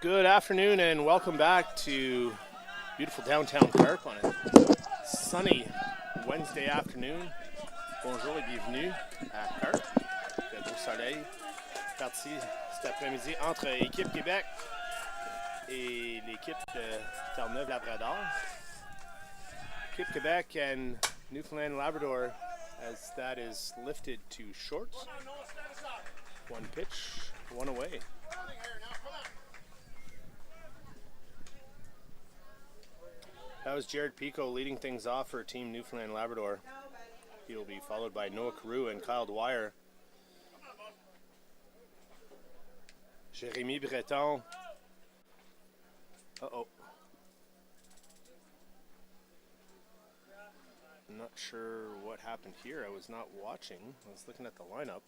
Good afternoon and welcome back to beautiful downtown Carp on a sunny Wednesday afternoon. Bonjour et bienvenue à Carp. Le beau soleil parti cet après-midi entre Équipe Québec et l'équipe de Terre-Neuve-Labrador. Équipe Québec and Newfoundland Labrador as that is lifted to shorts. One pitch, one away. That was Jared Pico leading things off for Team Newfoundland Labrador. He'll be followed by Noah Carew and Kyle Dwyer. Jérémy Breton. Uh-oh. I'm not sure what happened here. I was not watching. I was looking at the lineup.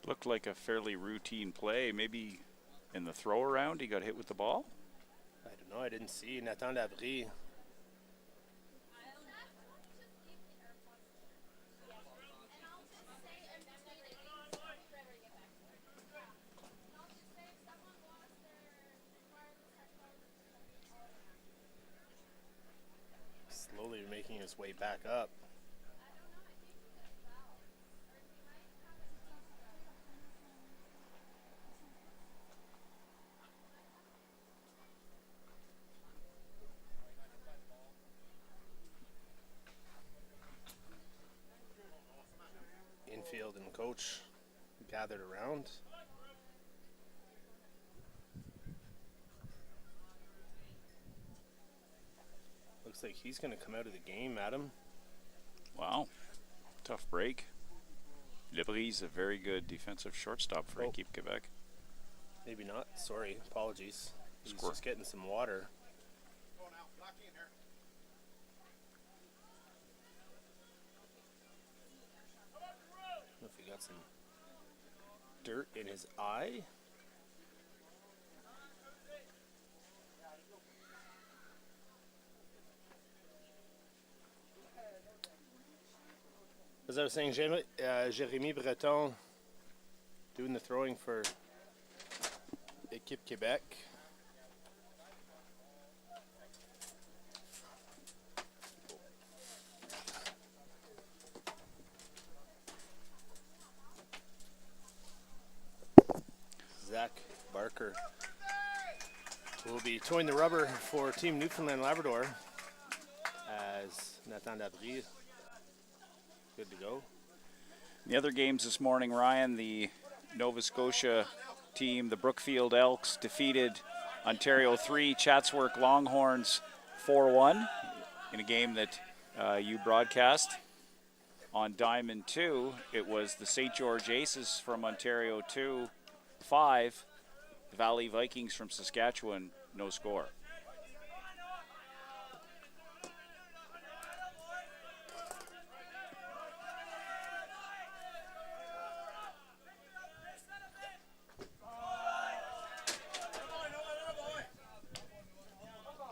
Looked like a fairly routine play. Maybe in the throw around he got hit with the ball? I don't know. I didn't see. Nathan Labrie. Slowly making his way back up. Infield and coach gathered around. Looks like he's going to come out of the game, Adam. Wow. Tough break. Labrie, a very good defensive shortstop for Équipe Québec. Maybe not. Sorry. Apologies. He's just getting some water. I don't know if he got some dirt in his eye. As I was saying, Jérémy Breton doing the throwing for Équipe Québec. Zach Barker will be towing the rubber for Team Newfoundland Labrador as Nathan Labrie good to go. The other games this morning, Ryan, the Nova Scotia team, the Brookfield Elks, defeated Ontario 3, Chatsworth Longhorns 4-1 in a game that you broadcast. On Diamond 2, it was the St. George Aces from Ontario 2, 5, the Valley Vikings from Saskatchewan, no score.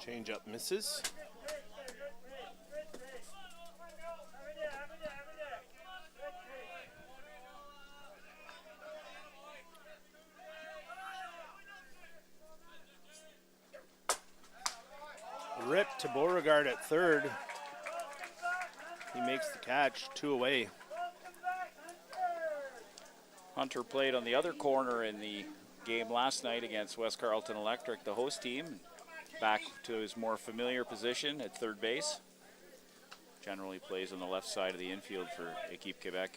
Change up misses. Rip to Beauregard at third. He makes the catch, 2 away. Hunter played on the other corner in the game last night against West Carleton Electric, the host team. Back to his more familiar position at third base. Generally plays on the left side of the infield for Équipe Québec.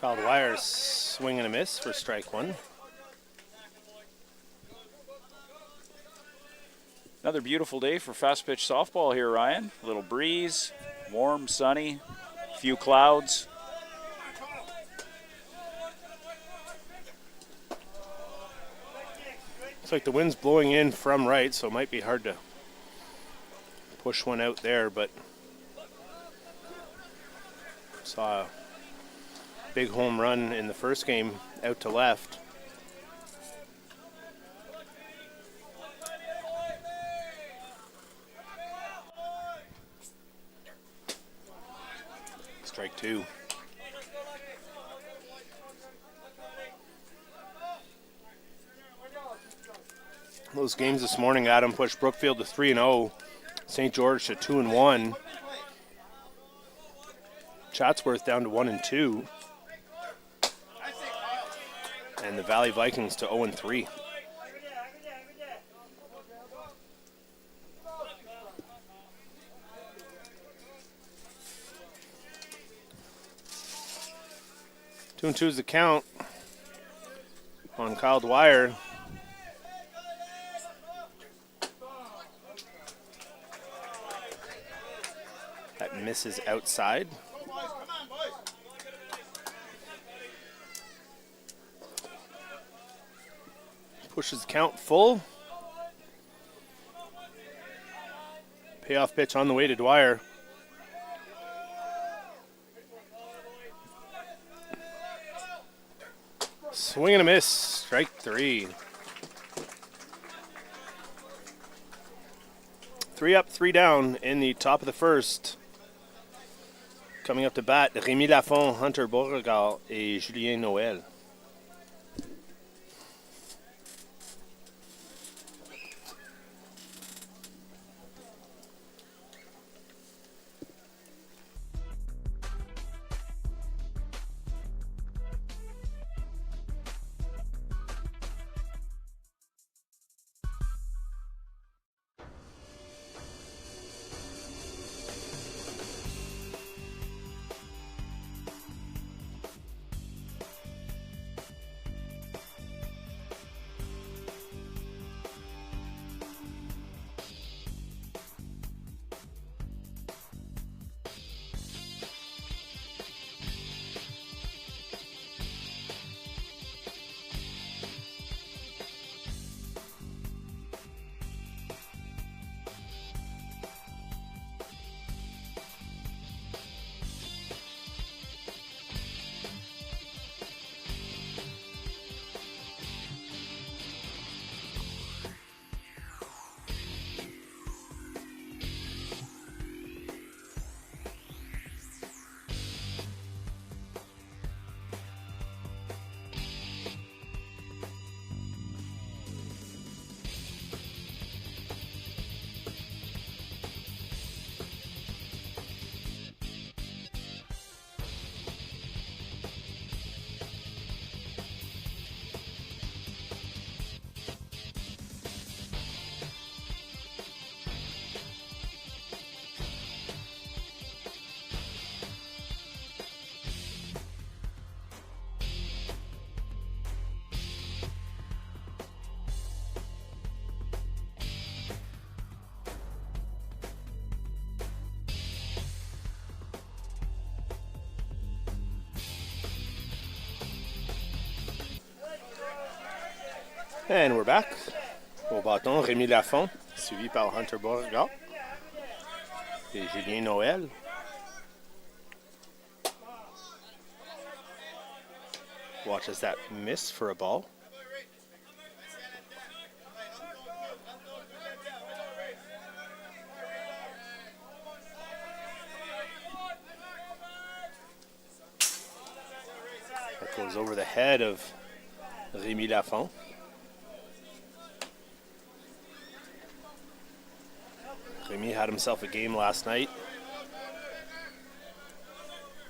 Kyle Dwyer swing and a miss for strike one. Another beautiful day for fast pitch softball here, Ryan. A little breeze, warm, sunny, few clouds. Looks like the wind's blowing in from right, so it might be hard to push one out there, but saw a big home run in the first game out to left. 2. Those games this morning, Adam, pushed Brookfield to 3-0, St. George to 2-1, Chatsworth down to 1-2, and the Valley Vikings to 0-3. Two and 2 is the count on Kyle Dwyer. That misses outside. Pushes the count full. Payoff pitch on the way to Dwyer. Swing and a miss, strike 3. 3 up, 3 down in the top of the first. Coming up to bat, Rémi Lafont, Hunter Beauregard et Julien Noël. And we're back. Au bâton, Rémi Lafont, suivi par Hunter Beauregard et Julien Noël. Watches that miss for a ball. That goes over the head of Rémi Lafont. Rémi had himself a game last night,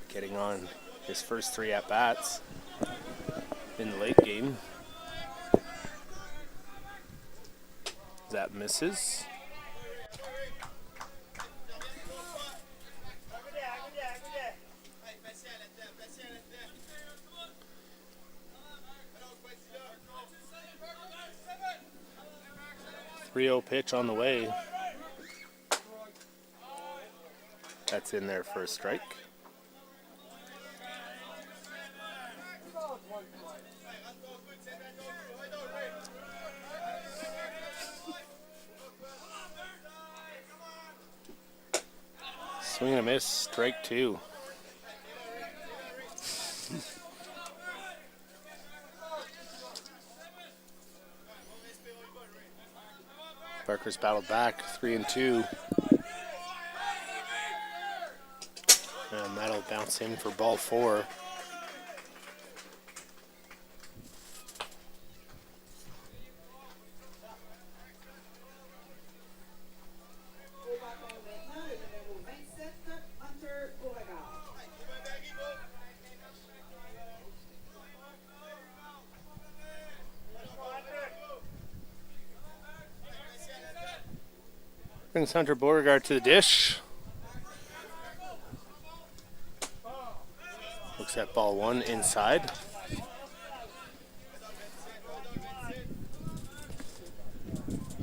getting on his first 3 at-bats in the late game. That misses. Three-0 pitch on the way. That's in there for a strike. Swing and a miss, strike 2. Parker's battled back, 3-2. And that'll Bounce in for ball 4. Brings Hunter Beauregard to the dish. Looks at ball 1 inside.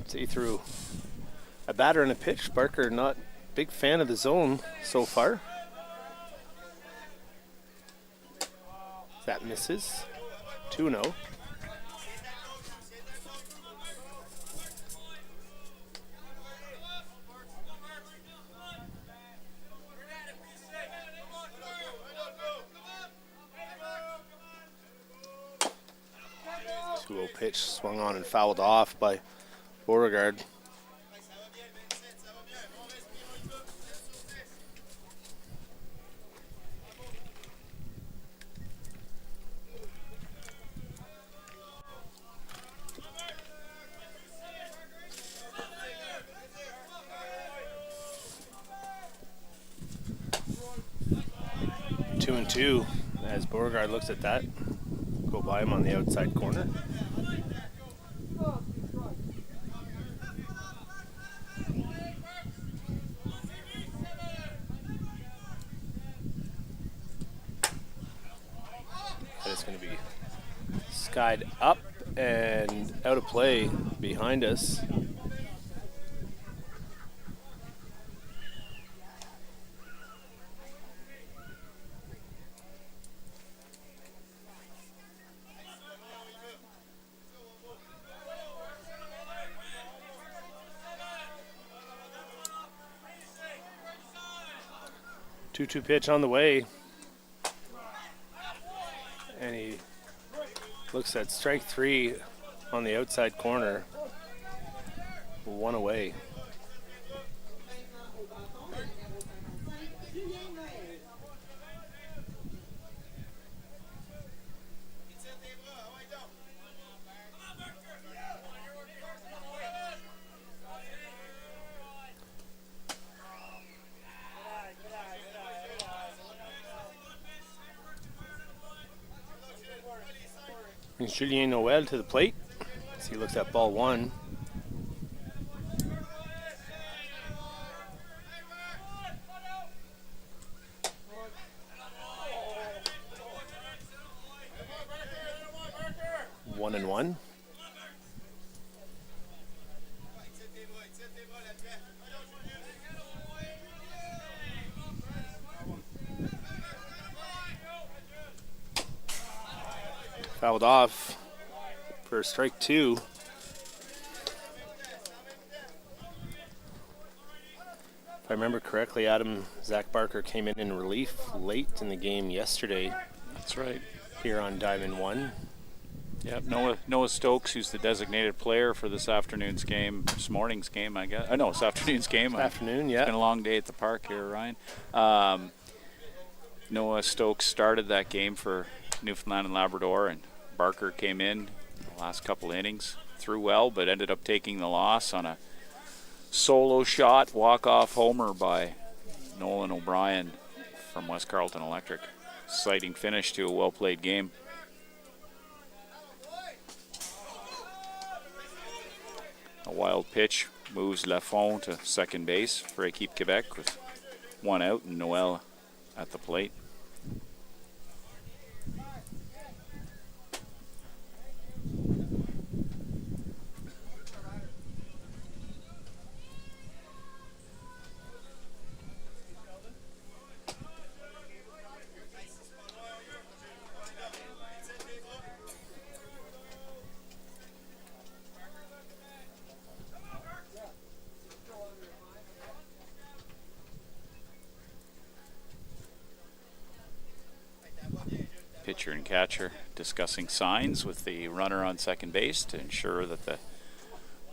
See through a batter and a pitch. Barker not big fan of the zone so far. That misses. 2-0. Pitch swung on and fouled off by Beauregard. Two and two as Beauregard looks at that. Go by him on the outside corner. Skied up and out of play behind us. Two-two pitch on the way. And he looks at strike 3 on the outside corner. 1 away. And Julien Noel to the plate as he looks at ball 1. One and one. Fouled off for strike 2. If I remember correctly, Zach Barker came in relief late in the game yesterday. That's right. Here on Diamond 1. Yep, Noah Stokes, who's the designated player for this afternoon's game, this morning's game, I guess. No, it's afternoon's game. Afternoon, yeah. It's been a long day at the park here, Ryan. Noah Stokes started that game for Newfoundland and Labrador, and Barker came in the last couple innings, threw well, but ended up taking the loss on a solo shot, walk-off homer by Nolan O'Brien from West Carleton Electric. Exciting finish to a well-played game. A wild pitch moves Lafont to second base for Équipe Québec with 1 out and Noel at the plate. Pitcher and catcher discussing signs with the runner on second base to ensure that the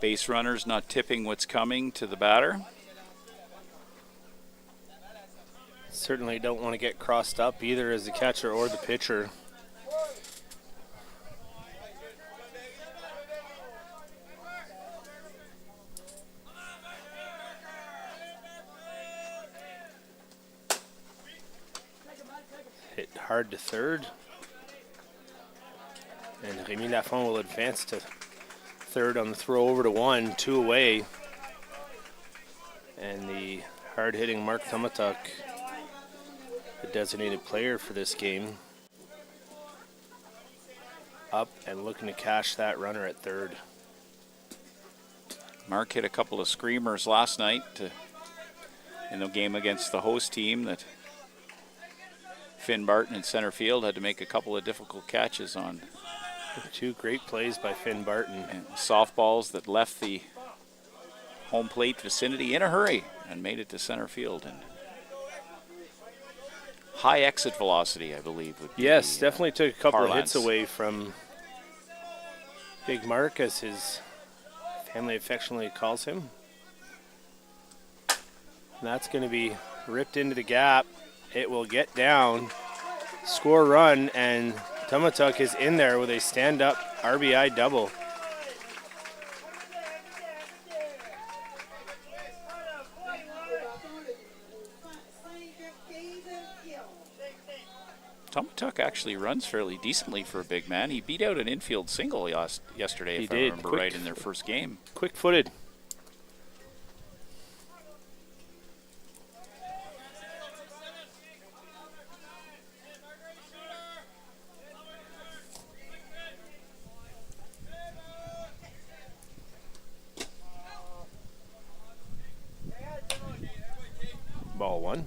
base runner's not tipping what's coming to the batter. Certainly don't want to get crossed up either as the catcher or the pitcher. Hit hard to third. And Rémi Lafont will advance to third on the throw over to one, 2 away. And the hard-hitting Mark Thumatuk, the designated player for this game, up and looking to cash that runner at third. Mark hit a couple of screamers last night in the game against the host team that Finn Barton in center field had to make a couple of difficult catches on. 2 great plays by Finn Barton. And softballs that left the home plate vicinity in a hurry and made it to center field. And high exit velocity, I believe. Would be yes, definitely took a couple parlance. of hits away from Big Mark, as his family affectionately calls him. And that's going to be ripped into the gap. It will get down, score run, and Thumatuk is in there with a stand-up RBI double. Thumatuk actually runs fairly decently for a big man. He beat out an infield single yesterday, if I remember right, in their first game. Quick-footed. Ball one.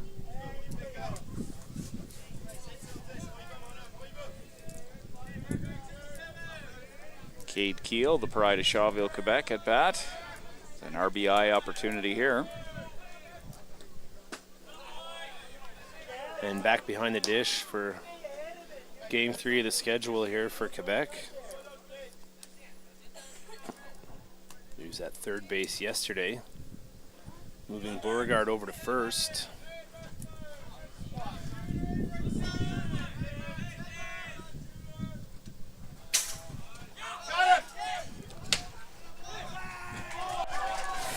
Cade Keel, the pride of Shawville, Quebec, at bat. An RBI opportunity here. And back behind the dish for game 3 of the schedule here for Quebec. He was at third base yesterday. Moving Beauregard over to first.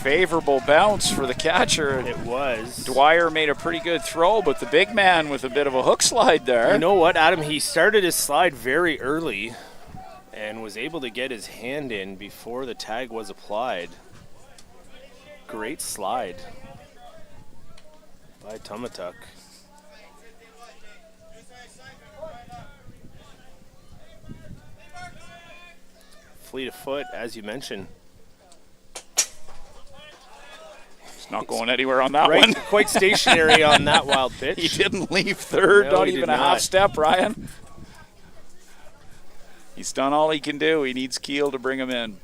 Favorable bounce for the catcher. It was. Dwyer made a pretty good throw, but the big man with a bit of a hook slide there. You know what, Adam? He started his slide very early and was able to get his hand in before the tag was applied. Great slide by Thumatuk. Fleet of foot, as you mentioned. Not going anywhere on that one. Quite stationary on that wild pitch. He didn't leave third, No, not he even did a half not. step, Ryan. He's done all he can do. He needs Keel to bring him in.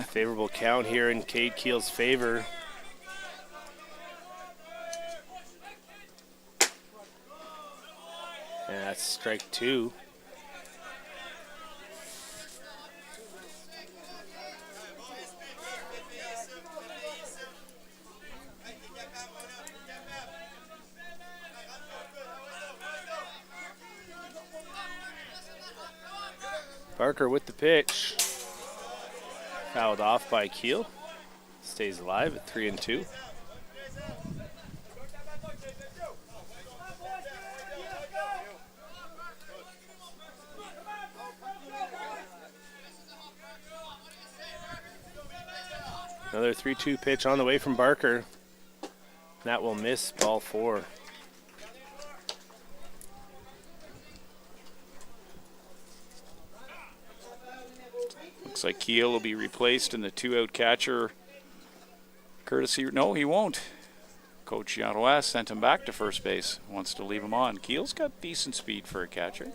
Favorable count here in Cade Keel's favor. And that's strike 2. Barker with the pitch. Fouled off by Keel. Stays alive at 3-2. Another 3-2 pitch on the way from Barker. That will miss, ball 4. Looks like Keel will be replaced in the 2-out catcher courtesy. No, he won't. Coach Yarois sent him back to first base. Wants to leave him on. Keel's got decent speed for a catcher.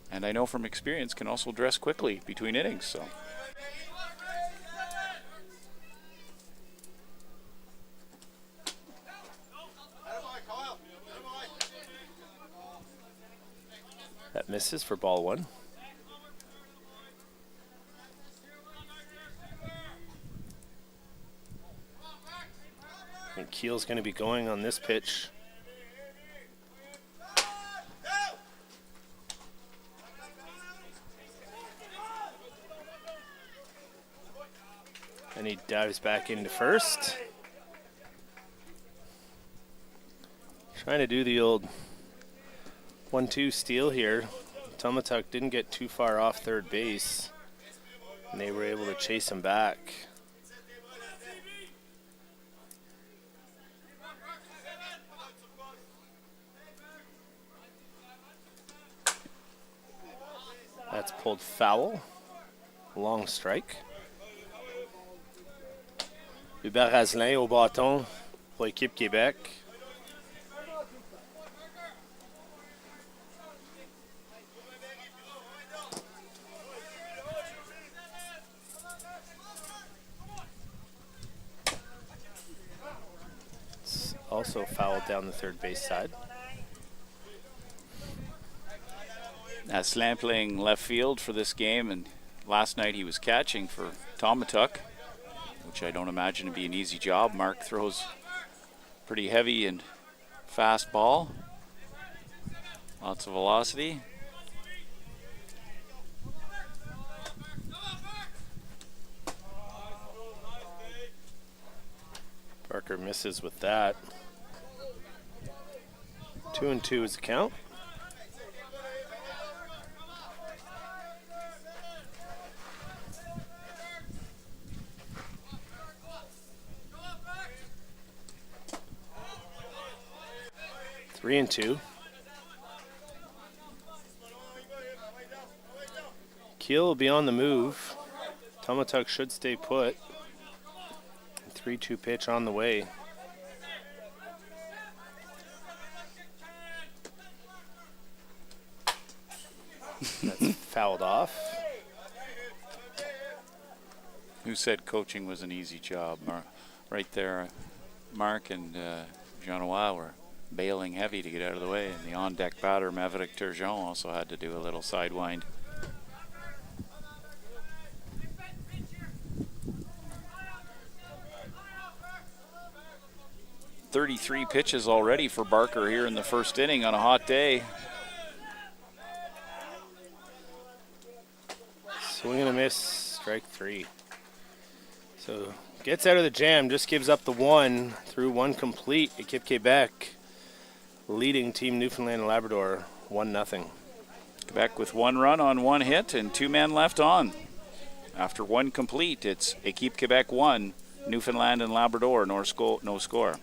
And I know from experience can also dress quickly between innings. So that misses for ball 1. And Keel's going to be going on this pitch. And he dives back into first. Trying to do the old 1-2 steal here. Tomatuk didn't get too far off third base, and they were able to chase him back. That's pulled foul. Long strike. Hubert Razelin au bâton pour l'équipe Québec. It's also fouled down the third base side. Asselin playing left field for this game, and last night he was catching for Tomatuk, which I don't imagine to be an easy job. Mark throws pretty heavy and fast ball. Lots of velocity. Parker misses with that. 2-2 is the count. 3-2. Keel will be on the move. Tomatuk should stay put. 3-2 pitch on the way. That's fouled off. Who said coaching was an easy job? Right there, Mark and Jean-Noir were bailing heavy to get out of the way, and the on-deck batter, Maverick Turgeon, also had to do a little sidewind. .33 pitches already for Barker here in the first inning on a hot day. Swing and a miss, strike 3. So gets out of the jam, just gives up the 1 through 1 complete. Équipe Québec leading Team Newfoundland and Labrador 1-0. Quebec with 1 run on 1 hit and 2 men left on. After 1 complete, it's Équipe Québec 1, Newfoundland and Labrador, no score.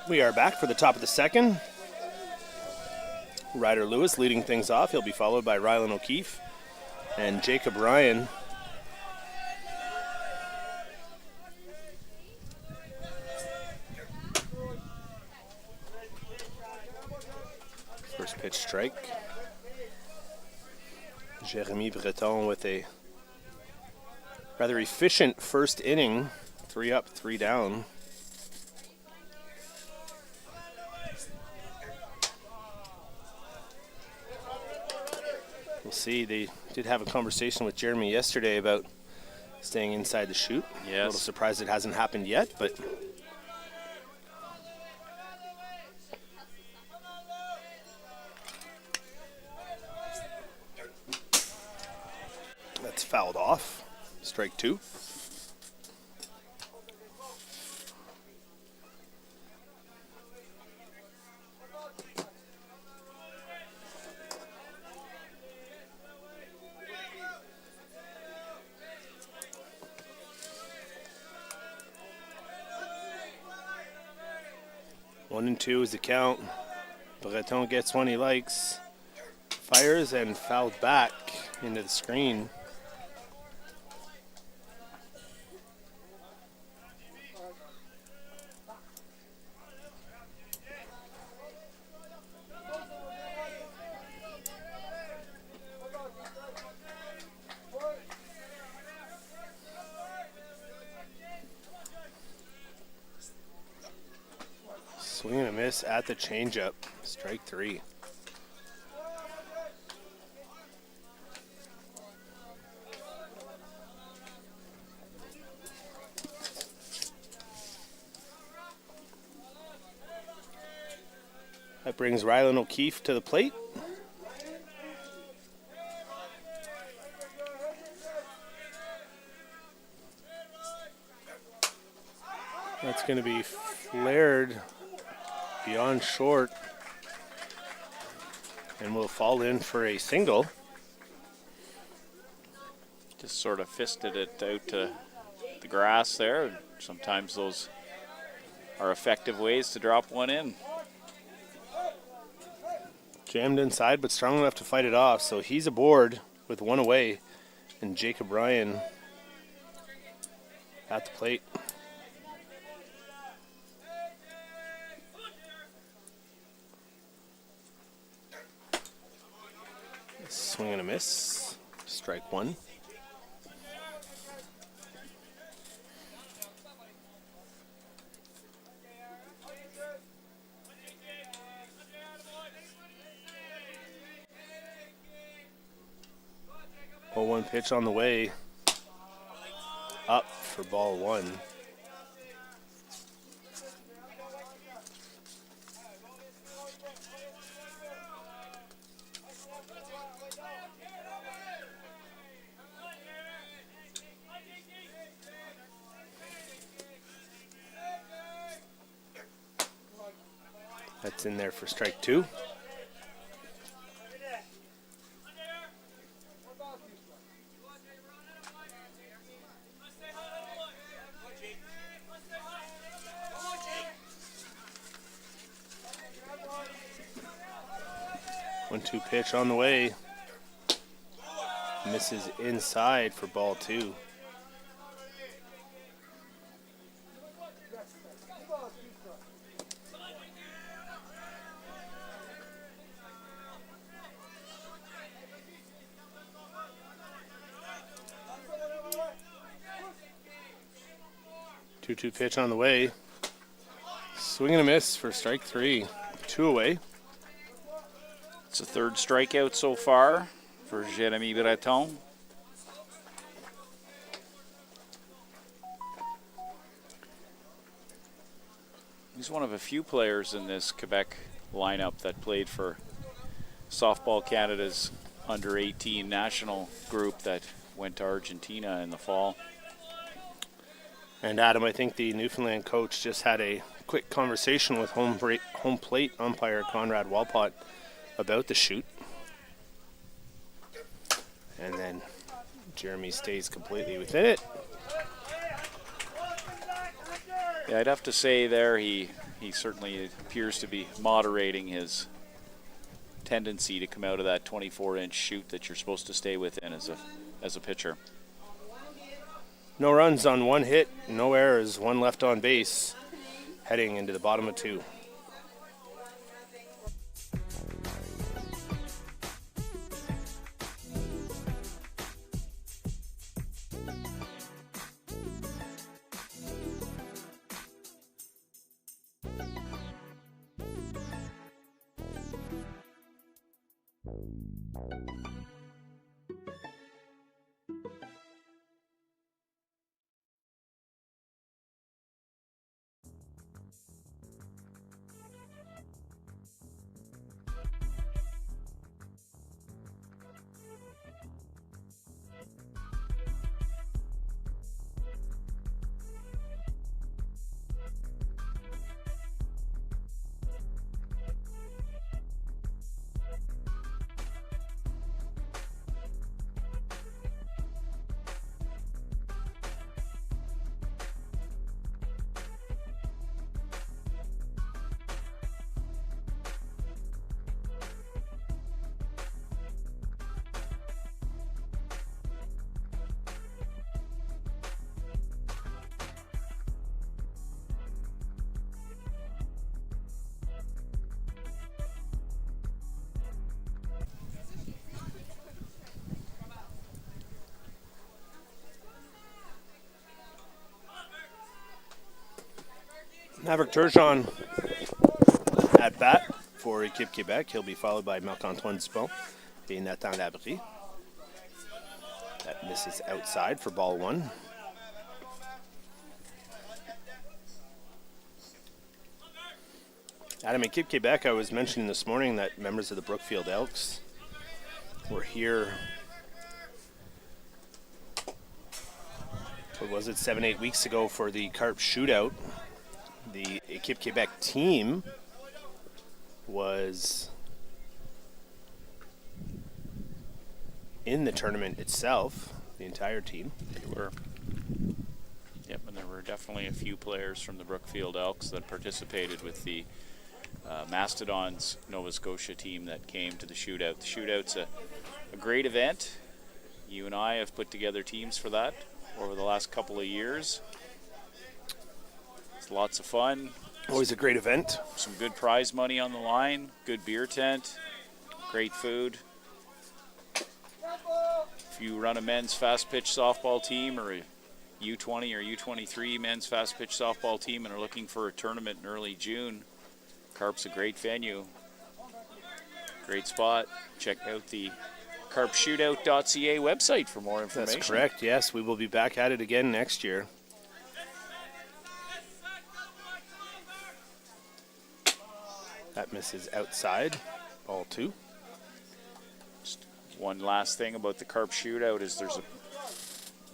We are back for the top of the second. Ryder Lewis leading things off. He'll be followed by Rylan O'Keefe and Jacob Ryan. First pitch strike. Jeremy Breton with a rather efficient first inning. 3 up, 3 down. We'll see. They did have a conversation with Jeremy yesterday about staying inside the chute. Yes. A little surprised it hasn't happened yet, but that's fouled off. Strike 2. One and 2 is the count. Breton gets one he likes. Fires and fouled back into the screen. Swing and a miss at the changeup. Strike 3. That brings Rylan O'Keefe to the plate. That's going to be flared beyond short and will fall in for a single. Just sort of fisted it out to the grass there. Sometimes those are effective ways to drop one in. Jammed inside, but strong enough to fight it off. So he's aboard with one away, and Jacob Ryan at the plate. Swing and a miss. Strike 1. Oh, 1 pitch on the way. Up for ball 1. That's in there for strike 2. One-two pitch on the way. Misses inside for ball 2. Two-two pitch on the way. Swing and a miss for strike 3. 2 away. It's a third strikeout so far for Jeremy Breton. He's one of a few players in this Quebec lineup that played for Softball Canada's under-18 national group that went to Argentina in the fall. And Adam, I think the Newfoundland coach just had a quick conversation with home plate umpire Conrad Walpott about the shoot. And then Jeremy stays completely within it. Yeah, I'd have to say there he he certainly appears to be moderating his tendency to come out of that 24-inch chute that you're supposed to stay within as a pitcher. No runs on one hit, no errors, one left on base, heading into the bottom of 2. Maverick Turgeon at bat for Équipe Québec. He'll be followed by Marc-Antoine Dupont et Nathan Labrie. That misses outside for ball 1. Adam, Équipe Québec, I was mentioning this morning that members of the Brookfield Elks were here, what was it, 7-8 weeks ago for the Carp Shootout. The Équipe Québec team was in the tournament itself, the entire team. They were. Yep, and there were definitely a few players from the Brookfield Elks that participated with the Mastodons Nova Scotia team that came to the shootout. The shootout's a great event. You and I have put together teams for that over the last couple of years. It's lots of fun. Always a great event. Some good prize money on the line, good beer tent, great food. If you run a men's fast pitch softball team or a U20 or U23 men's fast pitch softball team and are looking for a tournament in early June, Carp's a great venue. Great spot. Check out the carpshootout.ca website for more information. That's correct, yes. We will be back at it again next year. That misses outside. Ball 2. Just one last thing about the Carp Shootout is there's a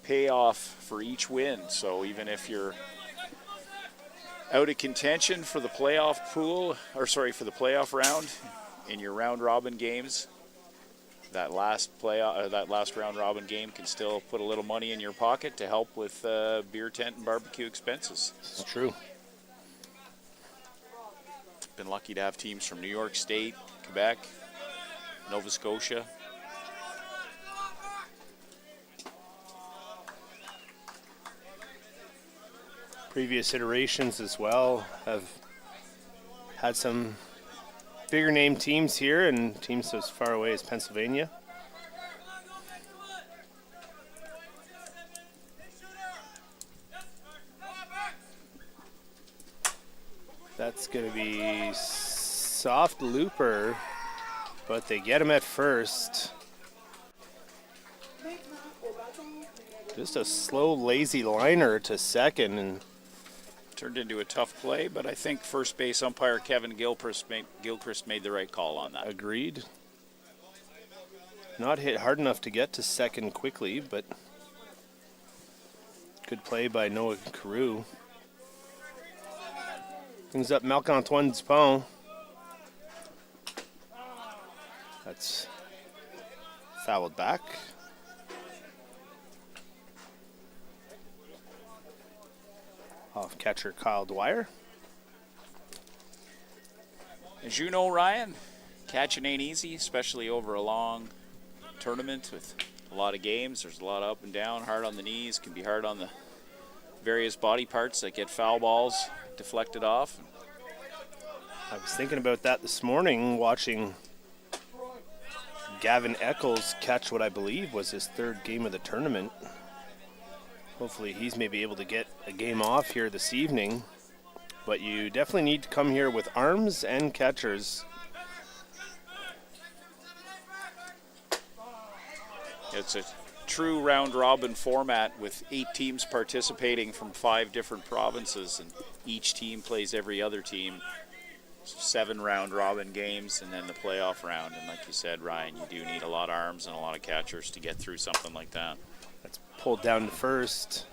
payoff for each win. So even if you're out of contention for the playoff pool, or sorry, for the playoff round in your round robin games, that last round robin game can still put a little money in your pocket to help with beer tent and barbecue expenses. It's true. Been lucky to have teams from New York State, Quebec, Nova Scotia. Previous iterations as well have had some bigger name teams here and teams as far away as Pennsylvania. That's going to be soft looper, but they get him at first. Just a slow, lazy liner to second, and turned into a tough play, but I think first base umpire Kevin Gilchrist made the right call on that. Agreed. Not hit hard enough to get to second quickly, but good play by Noah Carew. Brings up Marc-Antoine Dupont. That's fouled back. Off catcher Kyle Dwyer. As you know, Ryan, catching ain't easy, especially over a long tournament with a lot of games. There's a lot of up and down, hard on the knees, can be hard on the various body parts that get foul balls deflected off. I was thinking about that this morning, watching Gavin Eccles catch what I believe was his third game of the tournament. Hopefully he's maybe able to get a game off here this evening. But you definitely need to come here with arms and catchers. It's a true round-robin format with 8 teams participating from 5 different provinces, and each team plays every other team. 7 round-robin games, and then the playoff round. And like you said, Ryan, you do need a lot of arms and a lot of catchers to get through something like that. That's pulled down to first.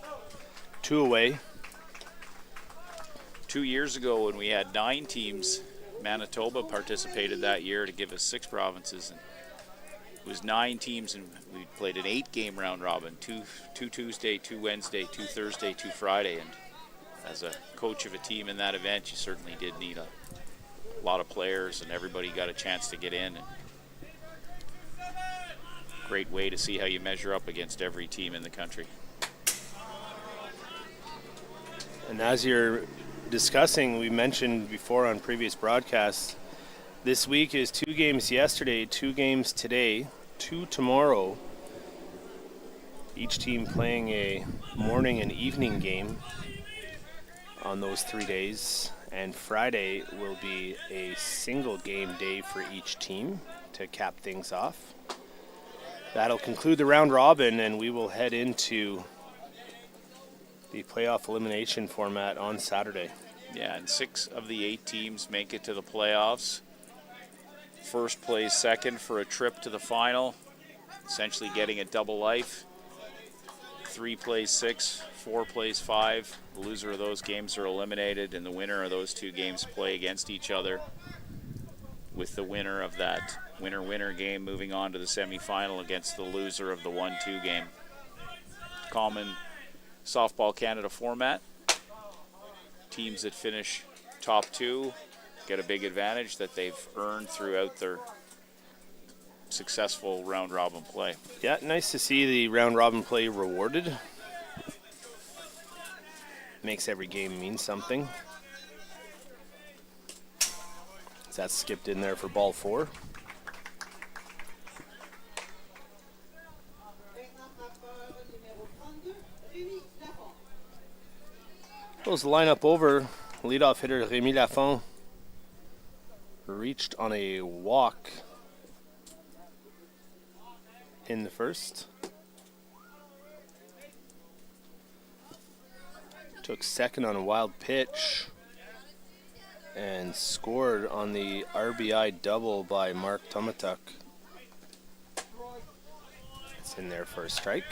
2 away. 2 years ago when we had 9 teams, Manitoba participated that year to give us 6 provinces. And it was 9 teams, and we played an 8-game round robin, 2 Tuesday, 2 Wednesday, 2 Thursday, 2 Friday. And as a coach of a team in that event, you certainly did need a lot of players, and everybody got a chance to get in. And great way to see how you measure up against every team in the country. And as you're discussing, we mentioned before on previous broadcasts, this week is 2 games yesterday, 2 games today, 2 tomorrow. Each team playing a morning and evening game on those 3 days. And Friday will be a single game day for each team to cap things off. That'll conclude the round robin, and we will head into the playoff elimination format on Saturday. Yeah, and 6 of the 8 teams make it to the playoffs. First plays second for a trip to the final, essentially getting a double life. 3 plays 6, 4 plays 5. The loser of those games are eliminated, and the winner of those 2 games play against each other, with the winner of that winner-winner game moving on to the semifinal against the loser of the 1-2 game. Common Softball Canada format. Teams that finish top 2 get a big advantage that they've earned throughout their successful round-robin play. Yeah, nice to see the round-robin play rewarded. Makes every game mean something. That's skipped in there for ball 4. Goes the lineup over. Leadoff hitter Rémi Lafont reached on a walk in the first. Took second on a wild pitch and scored on the RBI double by Mark Tomatuk. It's in there for a strike.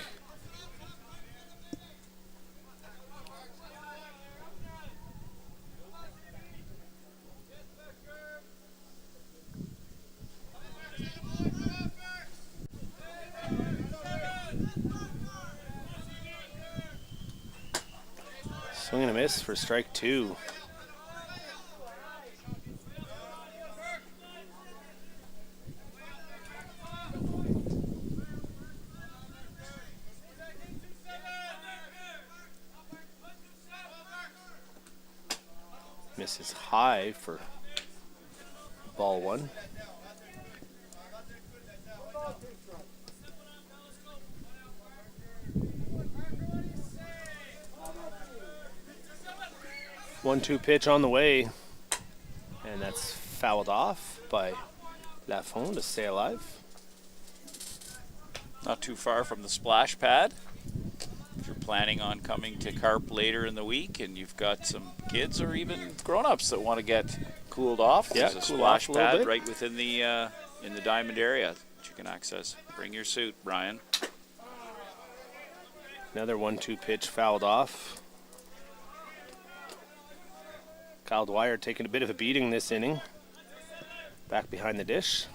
Swing and a miss for strike 2. Misses high for ball 1. One-two pitch on the way, and that's fouled off by Lafont to stay alive. Not too far from the splash pad. If you're planning on coming to Carp later in the week and you've got some kids or even grown-ups that want to get cooled off, there's a splash pad right within the in the diamond area that you can access. Bring your suit, Brian. Another 1-2 pitch fouled off. Kyle Dwyer taking a bit of a beating this inning. Back behind the dish.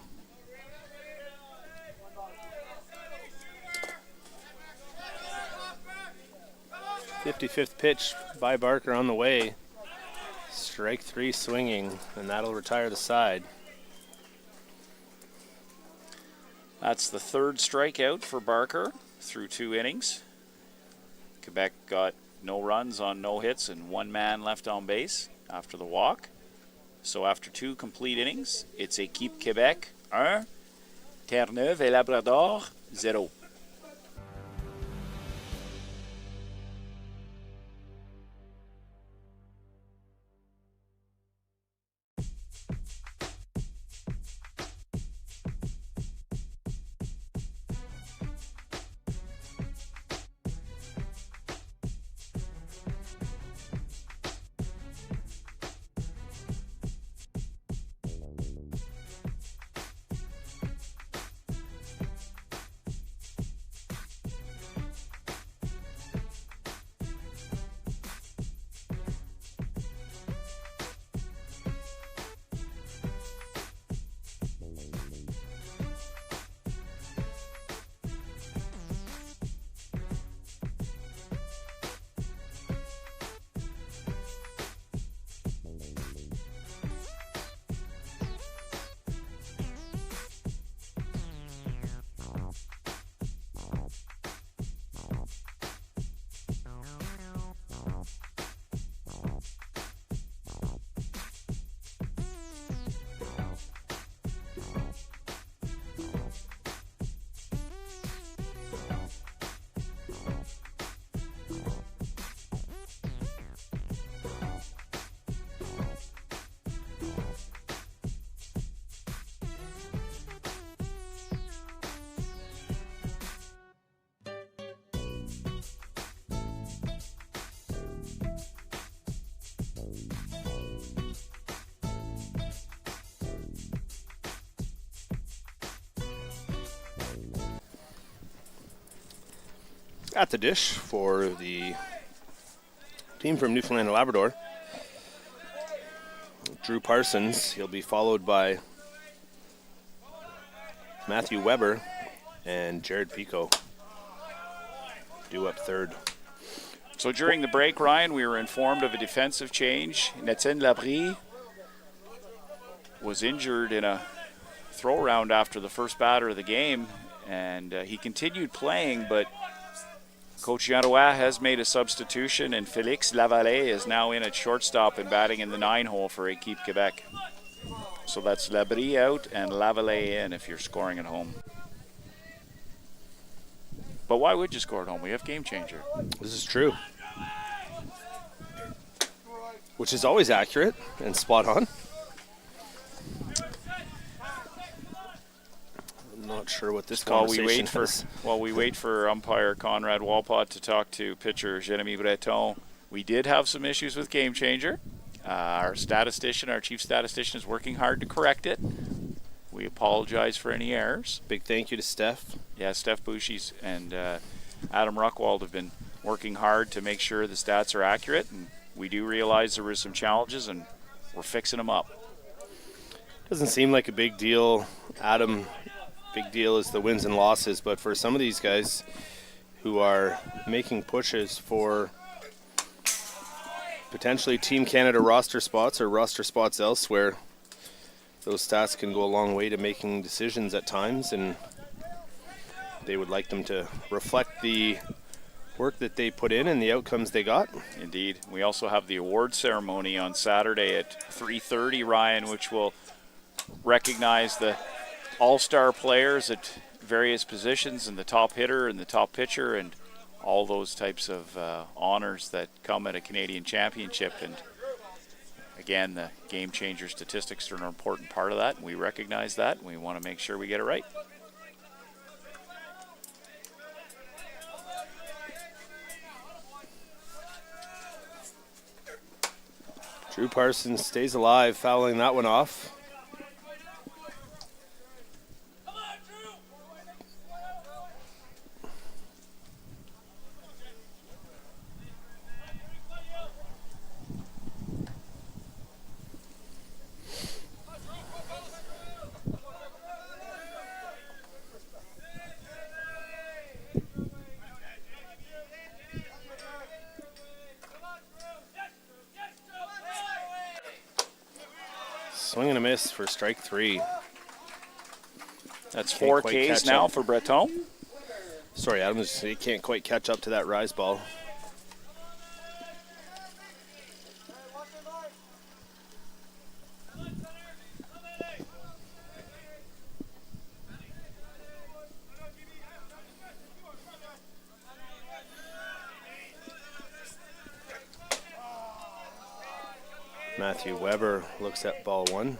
'55th pitch by Barker on the way. Strike 3 swinging, and that'll retire the side. That's the third strikeout for Barker through 2 innings. Quebec got no runs on no hits and 1 man left on base after the walk. So after 2 complete innings, it's Équipe Québec 1, Terre-Neuve et Labrador 0. At the dish for the team from Newfoundland and Labrador, Drew Parsons. He'll be followed by Matthew Weber and Jared Pico, due up third. So during the break, Ryan, we were informed of a defensive change. Etienne Labrie was injured in a throw round after the first batter of the game, and he continued playing, but Coach Jean Roy has made a substitution, and Félix Lavallee is now in at shortstop and batting in the 9-hole for Équipe Québec. So that's Labrie out and Lavallee in if you're scoring at home. But why would you score at home? We have game changer. This is true. Which is always accurate and spot on. I'm not sure what this conversation is. While we wait for umpire Conrad Walpott to talk to pitcher Jérémy Breton, we did have some issues with game changer. Our statistician, our chief statistician, is working hard to correct it. We apologize for any errors. Big thank you to Steph. Yeah, Steph Bouchies and Adam Ruckwald have been working hard to make sure the stats are accurate, and we do realize there were some challenges, and we're fixing them up. Doesn't seem like a big deal, Adam. Big deal is the wins and losses, but for some of these guys who are making pushes for potentially Team Canada roster spots or roster spots elsewhere, those stats can go a long way to making decisions at times, and they would like them to reflect the work that they put in and the outcomes they got. Indeed. We also have the award ceremony on Saturday at 3:30, Ryan, which will recognize the all-star players at various positions and the top hitter and the top pitcher and all those types of honors that come at a Canadian championship. And again, the game changer statistics are an important part of that. We recognize that, and we want to make sure we get it right. Drew Parsons stays alive, fouling that one off. swing and a miss for strike 3. That's Can't 4 quite Ks catch now up. for Breton. Sorry, Adams, he can't quite catch up to that rise ball. Matthew Weber looks at ball 1.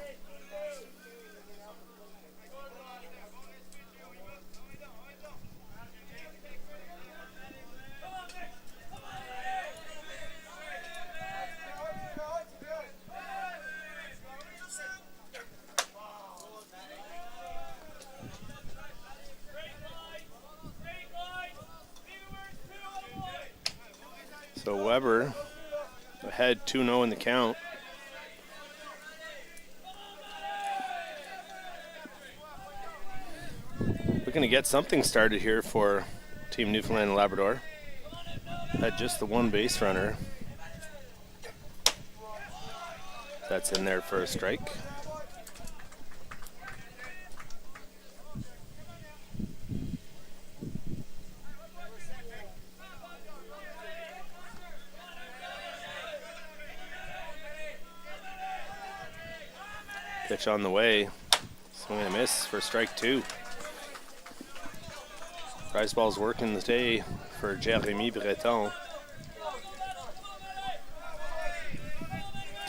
So Weber ahead 2-0 in the count. Looking to get something started here for Team Newfoundland and Labrador. Had just the one base runner. That's in there for a strike. Pitch on the way. Swing and a miss for strike 2. Prize ball's working the day for Jeremy Breton.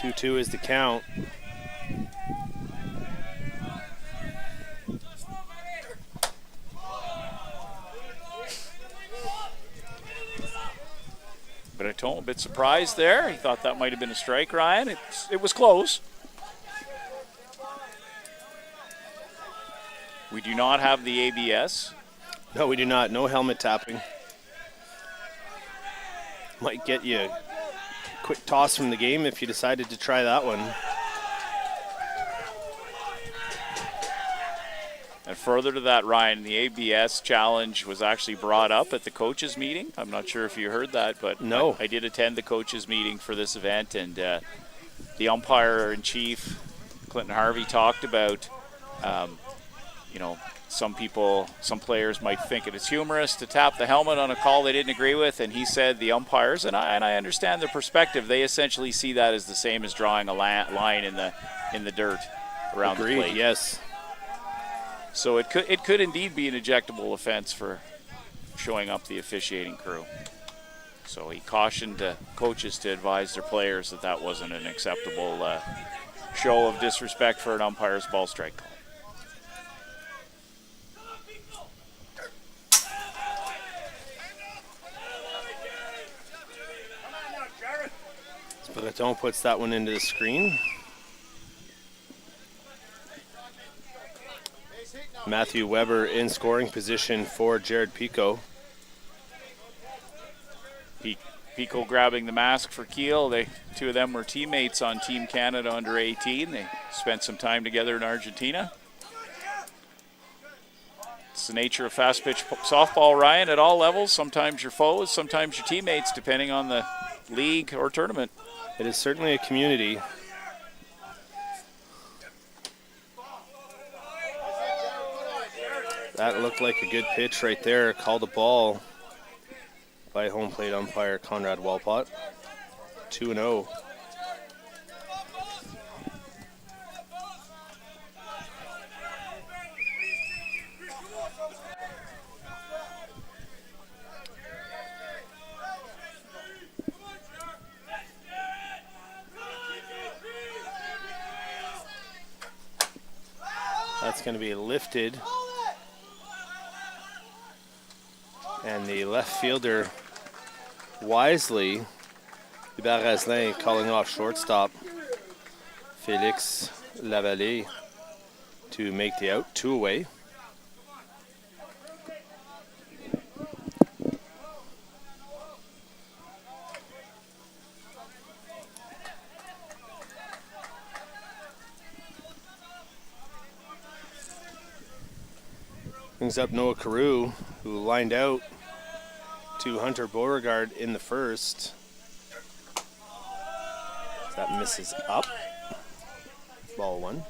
2-2 is the count. Breton a bit surprised there. He thought that might have been a strike, Ryan. It was close. We do not have the ABS. No, we do not. No helmet tapping. Might get you a quick toss from the game if you decided to try that one. And further to that, Ryan, the ABS challenge was actually brought up at the coaches meeting. I'm not sure if you heard that, but no. I did attend the coaches meeting for this event, and the umpire-in-chief, Clinton Harvey, talked about some players might think it is humorous to tap the helmet on a call they didn't agree with, and he said the umpires, and I understand their perspective, they essentially see that as the same as drawing a line in the dirt around Agreed, the plate. Yes. So it could indeed be an ejectable offense for showing up the officiating crew. So he cautioned coaches to advise their players that wasn't an acceptable show of disrespect for an umpire's ball strike call. Breton puts that one into the screen. Matthew Weber in scoring position for Jared Pico. Pico grabbing the mask for Kiel. Two of them were teammates on Team Canada under 18. They spent some time together in Argentina. It's the nature of fast pitch softball, Ryan, at all levels. Sometimes your foes, sometimes your teammates, depending on the league or tournament. It is certainly a community. That looked like a good pitch right there. Called a ball by home plate umpire Conrad Walpott. 2-0. That's going to be lifted. And the left fielder wisely, Barazlin calling off shortstop Félix Lavallée to make the out, 2 away. Brings up Noah Carew, who lined out to Hunter Beauregard in the first. That misses up. Ball 1.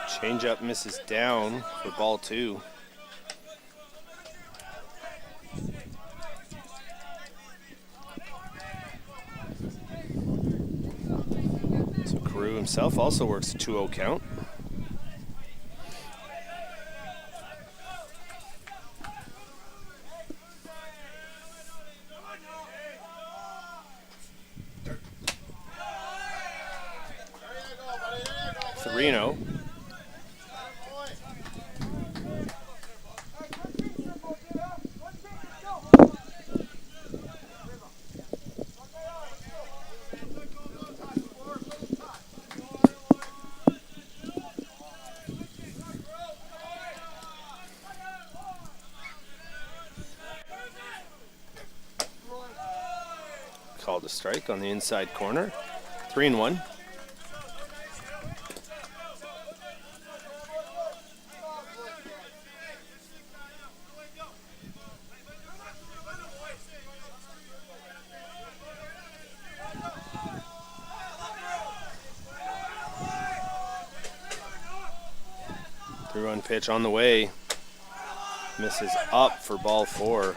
Changeup misses down for ball 2. So Carew himself also works a 2-0 count. Reno. Called a strike on the inside corner. 3-1. Three-run pitch on the way. Misses up for ball 4.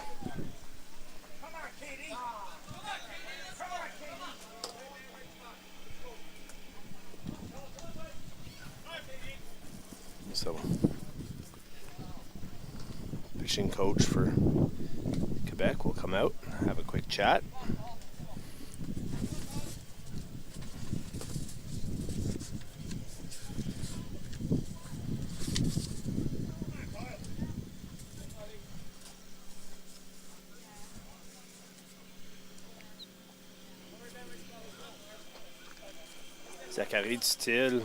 So, pitching coach for Quebec will come out, have a quick chat. Zachary Dutil,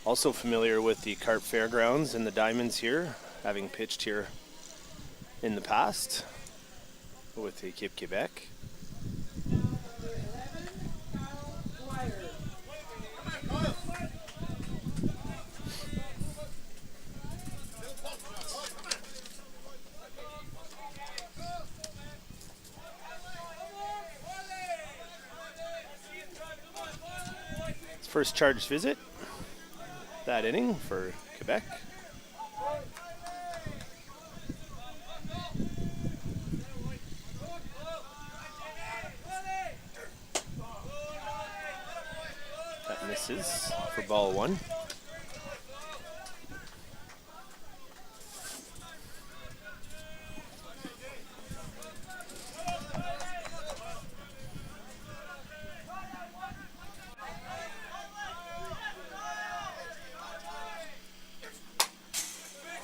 also familiar with the Carp Fairgrounds and the Diamonds here, having pitched here in the past with Équipe Québec. First charged visit that inning for Quebec. That misses for ball 1.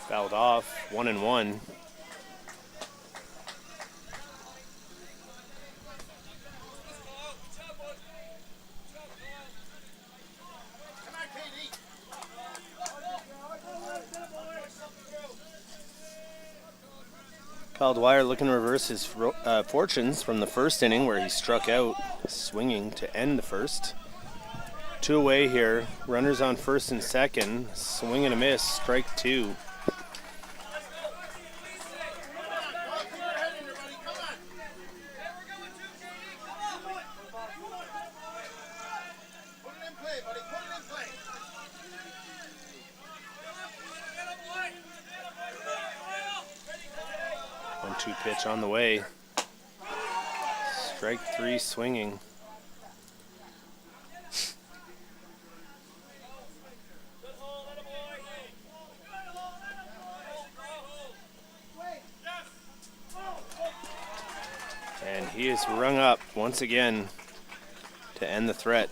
Fouled off, 1-1. Kyle Dwyer looking to reverse his fortunes from the first inning where he struck out swinging to end the first. 2 away here, runners on first and second, swing and a miss, strike 2. Pitch on the way. Strike 3 swinging. And he is rung up once again to end the threat.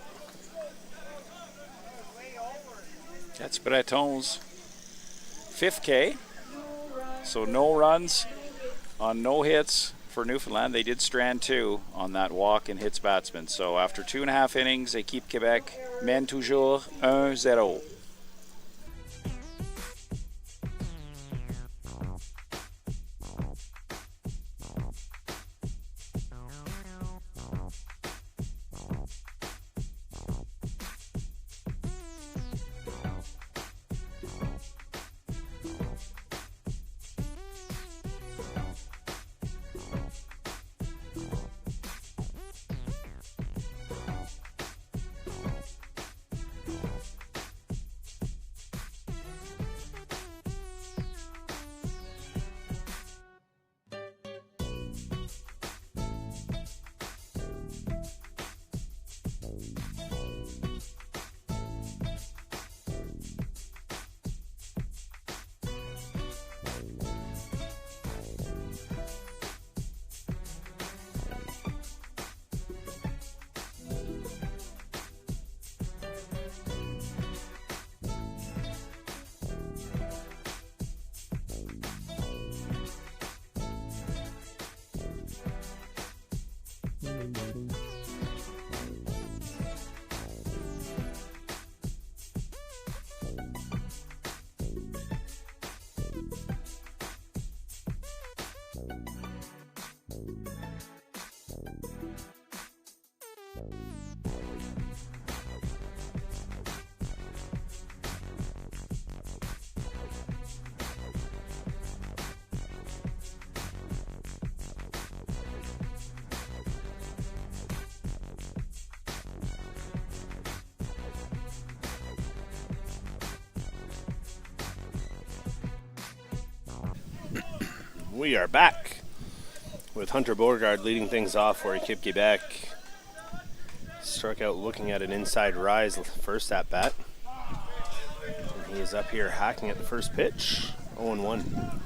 That's Breton's 5th K. So no runs on no hits for Newfoundland. They did strand 2 on that walk and hits batsman. So after 2.5 innings, Équipe Québec mène toujours 1-0. We are back with Hunter Beauregard leading things off for Équipe Québec. Struck out looking at an inside rise first at bat. And he is up here hacking at the first pitch. 0-1.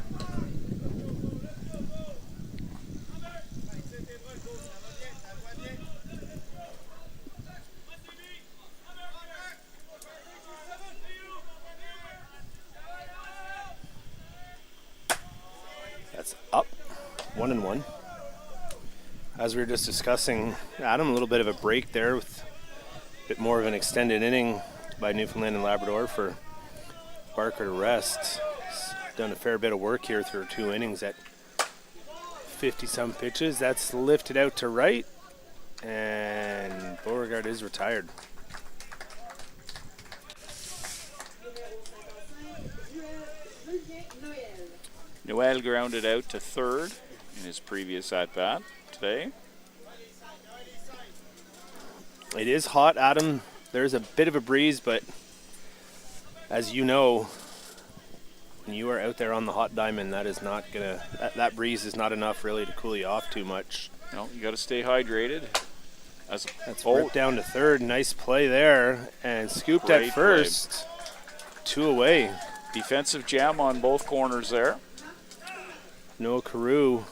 That's up. 1-1. As we were just discussing, Adam, a little bit of a break there with a bit more of an extended inning by Newfoundland and Labrador for Barker to rest. He's done a fair bit of work here through 2 innings at 50-some pitches. That's lifted out to right, and Beauregard is retired. Noel grounded out to third in his previous at-bat today. It is hot, Adam. There's a bit of a breeze, but as you know, when you are out there on the hot diamond, that is not gonna. That breeze is not enough really to cool you off too much. No, you got to stay hydrated. That's ripped down to third. Nice play there, and scooped at first. Play. 2 away. Defensive jam on both corners there. Noah Carew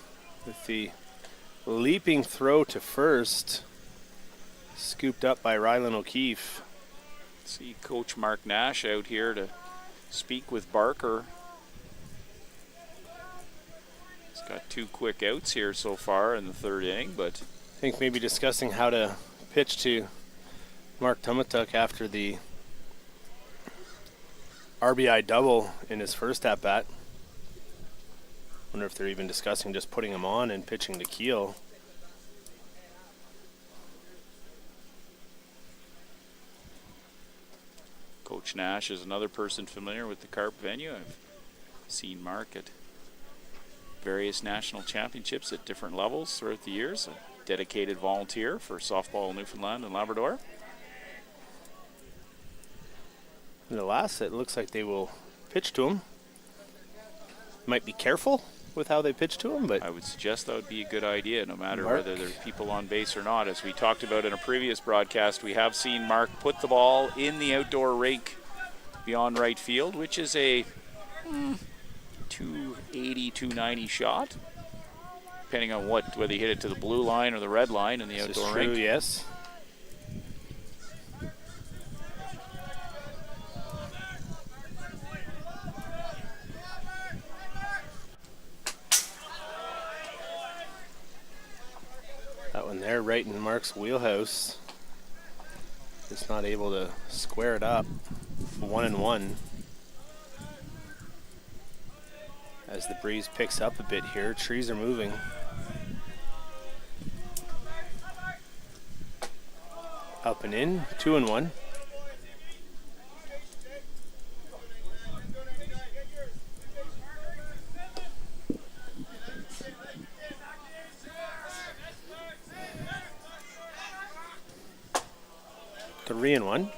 with the leaping throw to first. Scooped up by Rylan O'Keefe. See Coach Mark Nash out here to speak with Barker. He's got 2 quick outs here so far in the 3rd inning, but I think maybe discussing how to pitch to Mark Tumatuk after the RBI double in his first at-bat. Wonder if they're even discussing just putting him on and pitching to Keel. Coach Nash is another person familiar with the Carp venue. I've seen Mark at various national championships at different levels throughout the years. A dedicated volunteer for softball in Newfoundland and Labrador. In the last, it looks like they will pitch to him. Might be careful with how they pitch to him, but I would suggest that would be a good idea, no matter whether there's people on base or not. As we talked about in a previous broadcast, we have seen Mark put the ball in the outdoor rink beyond right field, which is a 280, 290 shot, depending on whether you hit it to the blue line or the red line in the outdoor rink. True, yes. That one there right in Mark's wheelhouse. Just not able to square it up. 1-1. As the breeze picks up a bit here, trees are moving. Up and in, 2-1. Three and one.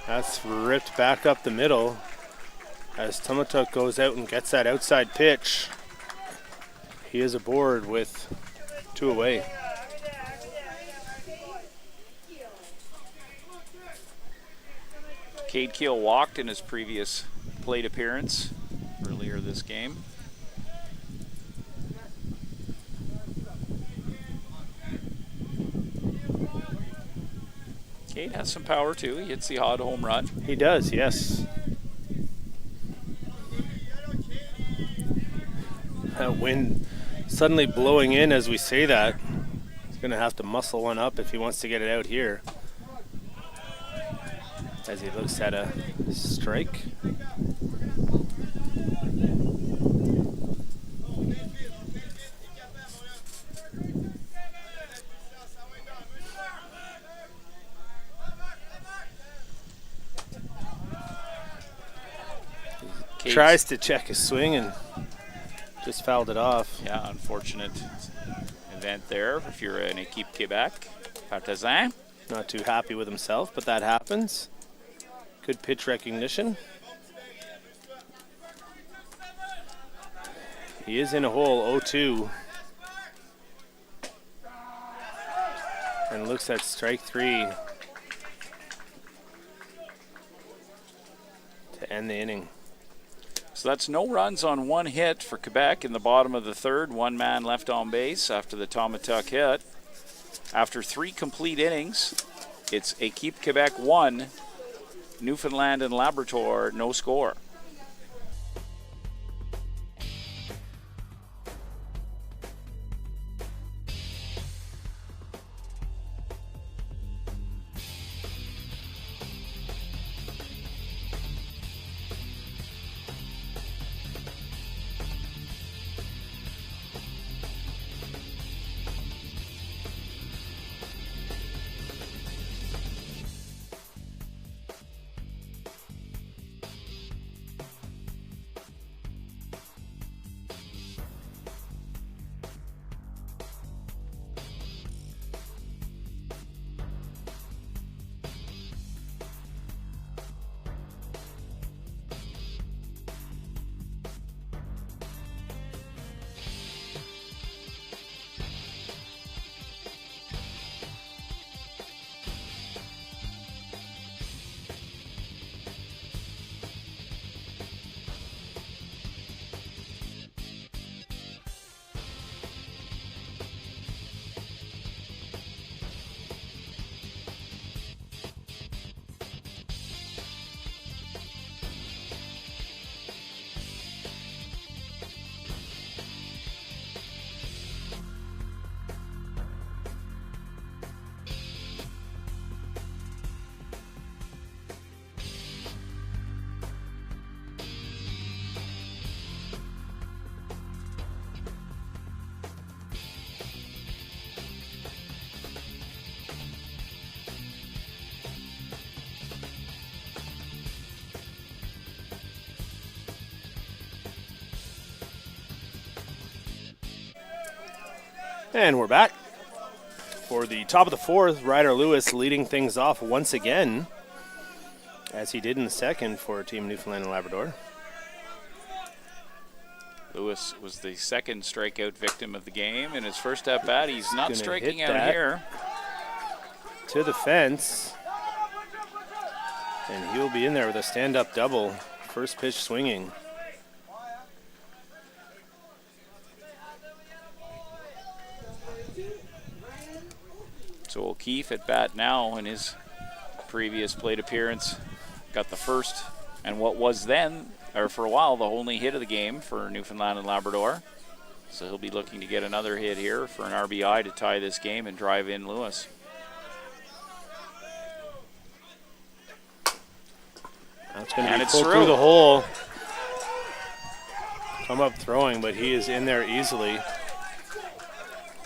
That's ripped back up the middle as Tumatuk goes out and gets that outside pitch. He is aboard with 2 away. Cade Keel walked in his previous plate appearance earlier this game. Cade has some power too. He hits the odd home run. He does, yes. That wind suddenly blowing in as we say that. He's going to have to muscle one up if he wants to get it out here. As he looks at a strike. Tries to check his swing and Just fouled it off. Yeah, unfortunate event there if you're an Équipe Québec partisan. Not too happy with himself, but that happens. Good pitch recognition. He is in a hole, 0-2. And looks at strike 3 to end the inning. So that's no runs on 1 hit for Quebec in the bottom of the 3rd. 1 man left on base after the Tomahawk hit. After 3 complete innings, it's Équipe Québec 1, Newfoundland and Labrador no score. And we're back for the top of the 4th. Ryder Lewis leading things off once again, as he did in the 2nd for Team Newfoundland and Labrador. Lewis was the 2nd strikeout victim of the game. In his first at bat, he's not striking out here. To the fence. And he'll be in there with a stand-up double. First pitch swinging. So O'Keefe at bat now in his previous plate appearance. Got the first and what was then, or for a while, the only hit of the game for Newfoundland and Labrador. So he'll be looking to get another hit here for an RBI to tie this game and drive in Lewis. That's going to be pulled through the hole. Come up throwing, but he is in there easily.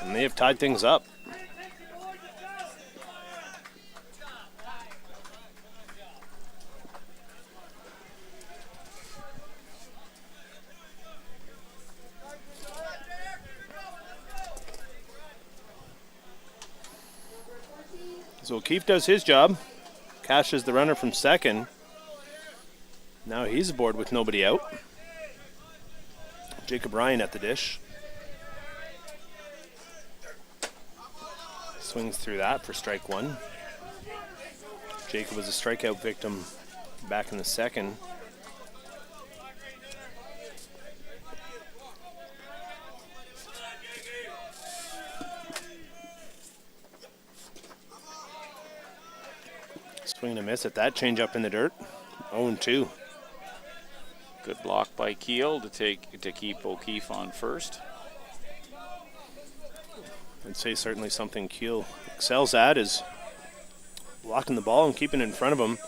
And they have tied things up. So O'Keefe does his job, cashes the runner from 2nd. Now he's aboard with nobody out. Jacob Ryan at the dish. Swings through that for strike 1. Jacob was a strikeout victim back in the 2nd. Swing and a miss at that change up in the dirt. 0-2. Good block by Keel to keep O'Keefe on first. I'd say certainly something Keel excels at is blocking the ball and keeping it in front of him.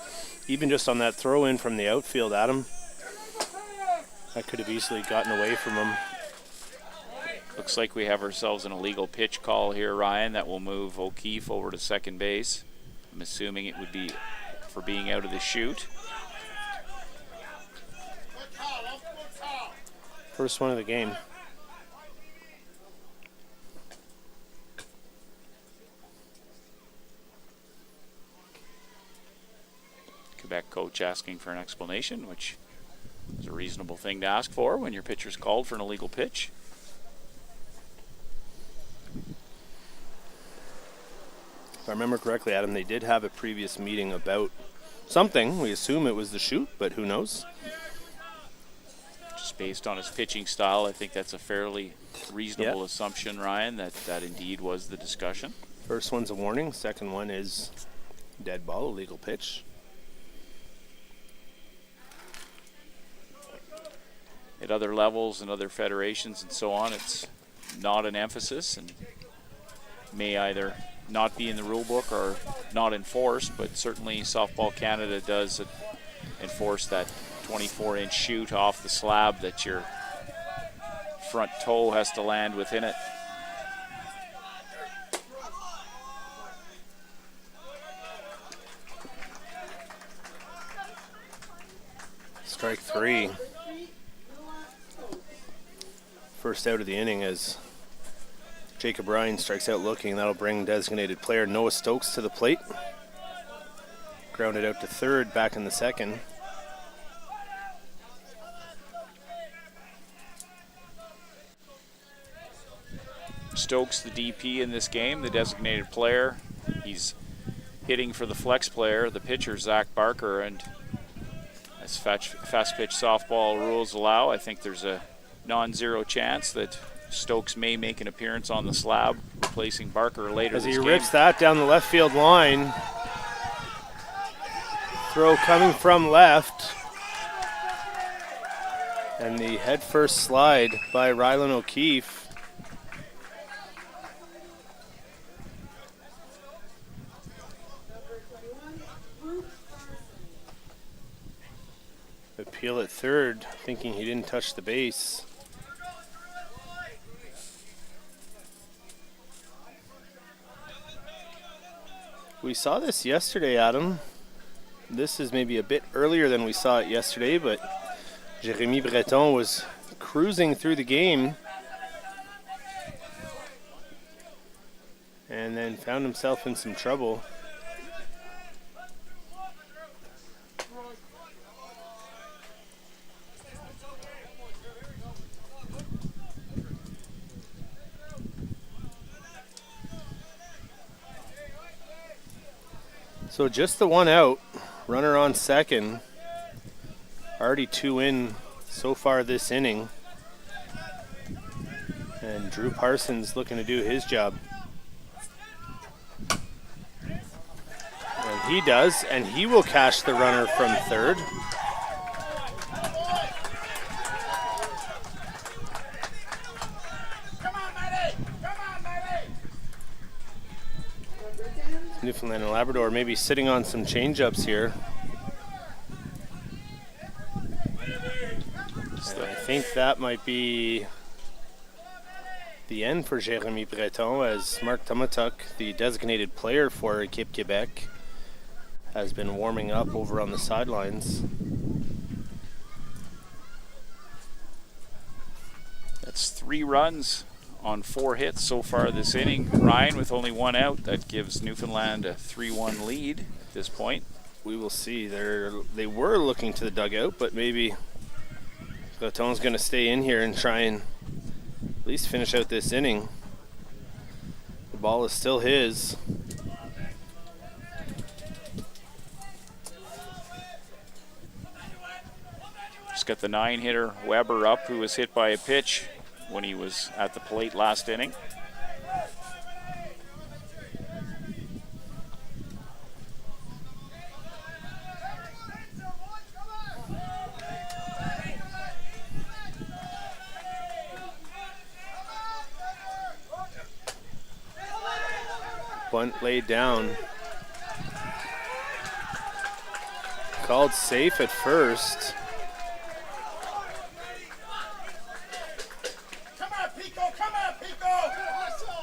Even just on that throw in from the outfield at him. That could have easily gotten away from him. Looks like we have ourselves an illegal pitch call here, Ryan, that will move O'Keefe over to 2nd base. I'm assuming it would be for being out of the chute. First one of the game. Coach asking for an explanation, which is a reasonable thing to ask for when your pitcher's called for an illegal pitch. If I remember correctly, Adam, they did have a previous meeting about something. We assume it was the shoot, but who knows? Just based on his pitching style, I think that's a fairly reasonable assumption, Ryan, that indeed was the discussion. First one's a warning. Second one is dead ball, illegal pitch. At other levels and other federations and so on, it's not an emphasis and may either not be in the rule book or not enforced, but certainly Softball Canada does enforce that 24-inch shoot off the slab that your front toe has to land within it. Strike three. First out of the inning as Jacob Ryan strikes out looking. That'll bring designated player Noah Stokes to the plate. Grounded out to third, back in the second. Stokes, the DP in this game, the designated player. He's hitting for the flex player, the pitcher, Zach Barker, and as fast pitch softball rules allow, I think there's a non-zero chance that Stokes may make an appearance on the slab, replacing Barker later as this he game. rips that down the left field line. Throw coming from left. And the head-first slide by Rylan O'Keefe. Appeal at third, thinking he didn't touch the base. We saw this yesterday, Adam. This is maybe a bit earlier than we saw it yesterday, but Jérémy Breton was cruising through the game and then found himself in some trouble. So just the one out, runner on second, already two in so far this inning. And Drew Parsons looking to do his job. And he does, and he will catch the runner from third. Newfoundland and Labrador maybe sitting on some change-ups here. So I think that might be the end for Jérémy Breton, as Marc Tomatuk, the designated player for Équipe Québec, has been warming up over on the sidelines. That's 3 runs on 4 hits so far this inning. Ryan with only 1 out. That gives Newfoundland a 3-1 lead at this point. We will see. They were looking to the dugout, but maybe Breton's going to stay in here and try and at least finish out this inning. The ball is still his. Just got the 9-hitter Weber up, who was hit by a pitch when he was at the plate last inning. Bunt laid down. Called safe at first.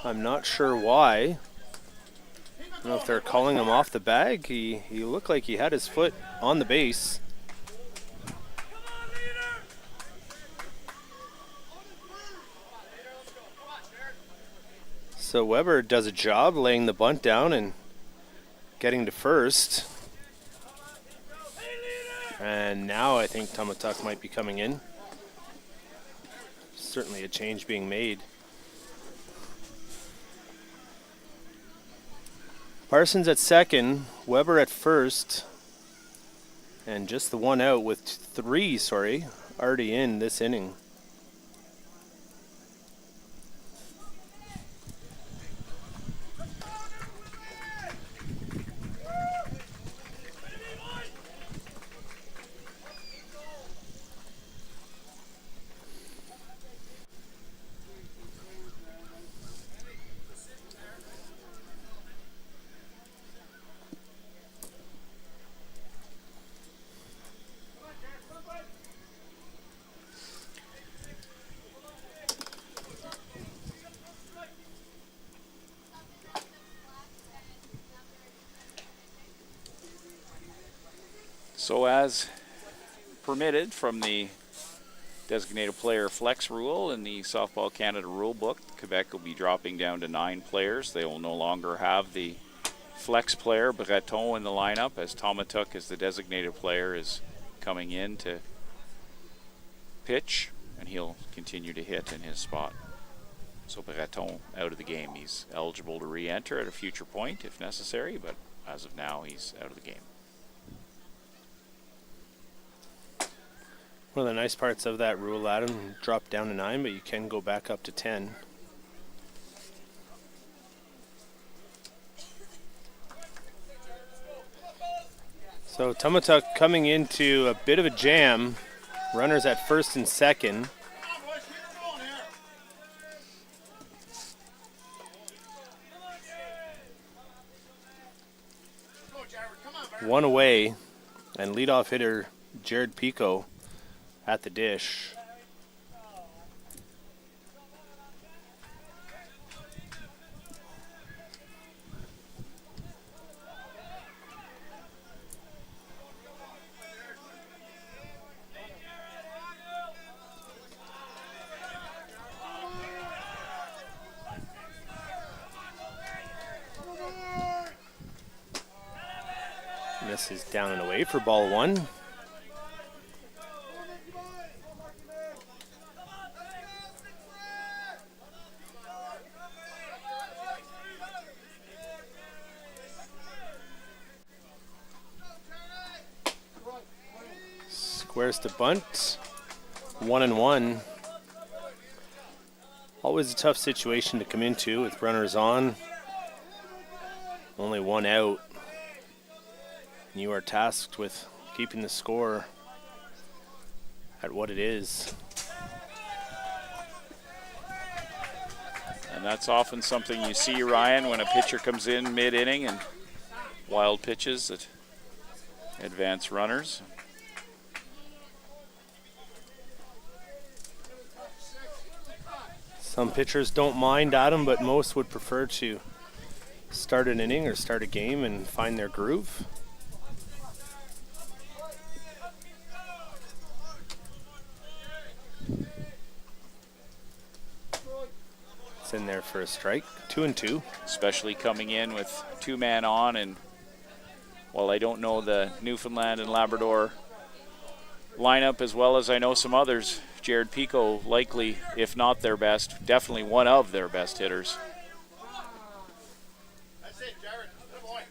I'm not sure why. I don't know if they're calling him off the bag. He looked like he had his foot on the base. So Weber does a job laying the bunt down and getting to first. And now I think Tumatuk might be coming in. Certainly a change being made. Parsons at second, Weber at first, and just the one out with three already in this inning. So as permitted from the designated player flex rule in the Softball Canada rule book, Quebec will be dropping down to 9 players. They will no longer have the flex player Breton in the lineup, as Tumatuk, as the designated player, is coming in to pitch, and he'll continue to hit in his spot. So Breton out of the game. He's eligible to re-enter at a future point if necessary, but as of now he's out of the game. One of the nice parts of that rule, Adam, drop down to 9, but you can go back up to 10. So Tumatuk coming into a bit of a jam. Runners at first and second. One away, and leadoff hitter Jared Pico at the dish. Misses down and away for ball one. Squares to bunt. 1-1. Always a tough situation to come into with runners on. Only one out. You are tasked with keeping the score at what it is. And that's often something you see, Ryan, when a pitcher comes in mid-inning and wild pitches that advance runners. Some pitchers don't mind, Adam, but most would prefer to start an inning or start a game and find their groove. It's in there for a strike. 2-2. Especially coming in with 2-man on, and while I don't know the Newfoundland and Labrador lineup as well as I know some others, Jared Pico likely, if not their best, definitely one of their best hitters. That's it, Jared. Good boy.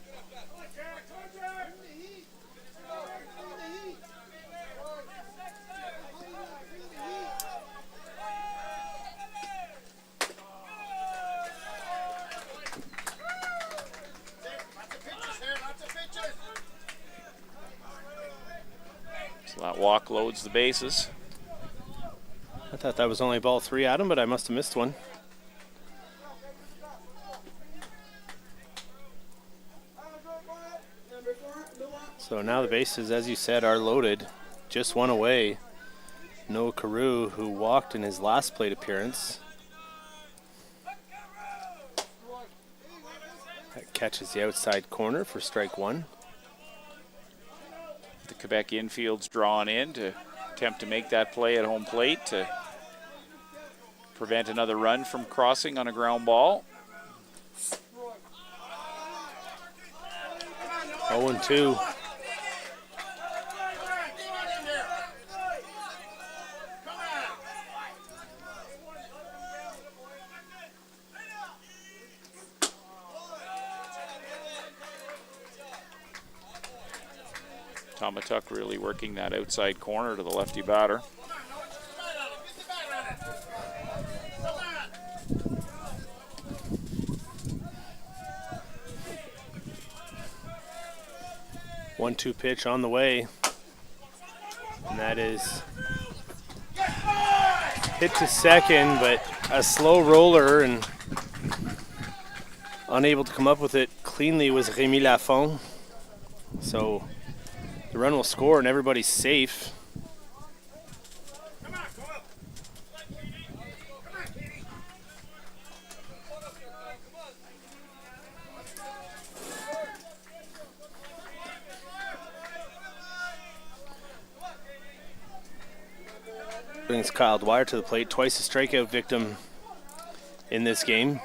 So that walk loads the bases. I thought that was only ball 3, Adam, but I must have missed one. So now the bases, as you said, are loaded. Just one away. Noah Carew, who walked in his last plate appearance. That catches the outside corner for strike one. The Quebec infield's drawn in to attempt to make that play at home plate to prevent another run from crossing on a ground ball. 0-2. Tomatuk really working that outside corner to the lefty batter. One-two pitch on the way. And that is hit to second, but a slow roller and unable to come up with it cleanly was Rémi Lafont. So the run will score and everybody's safe. Brings Kyle Dwyer to the plate, twice a strikeout victim in this game.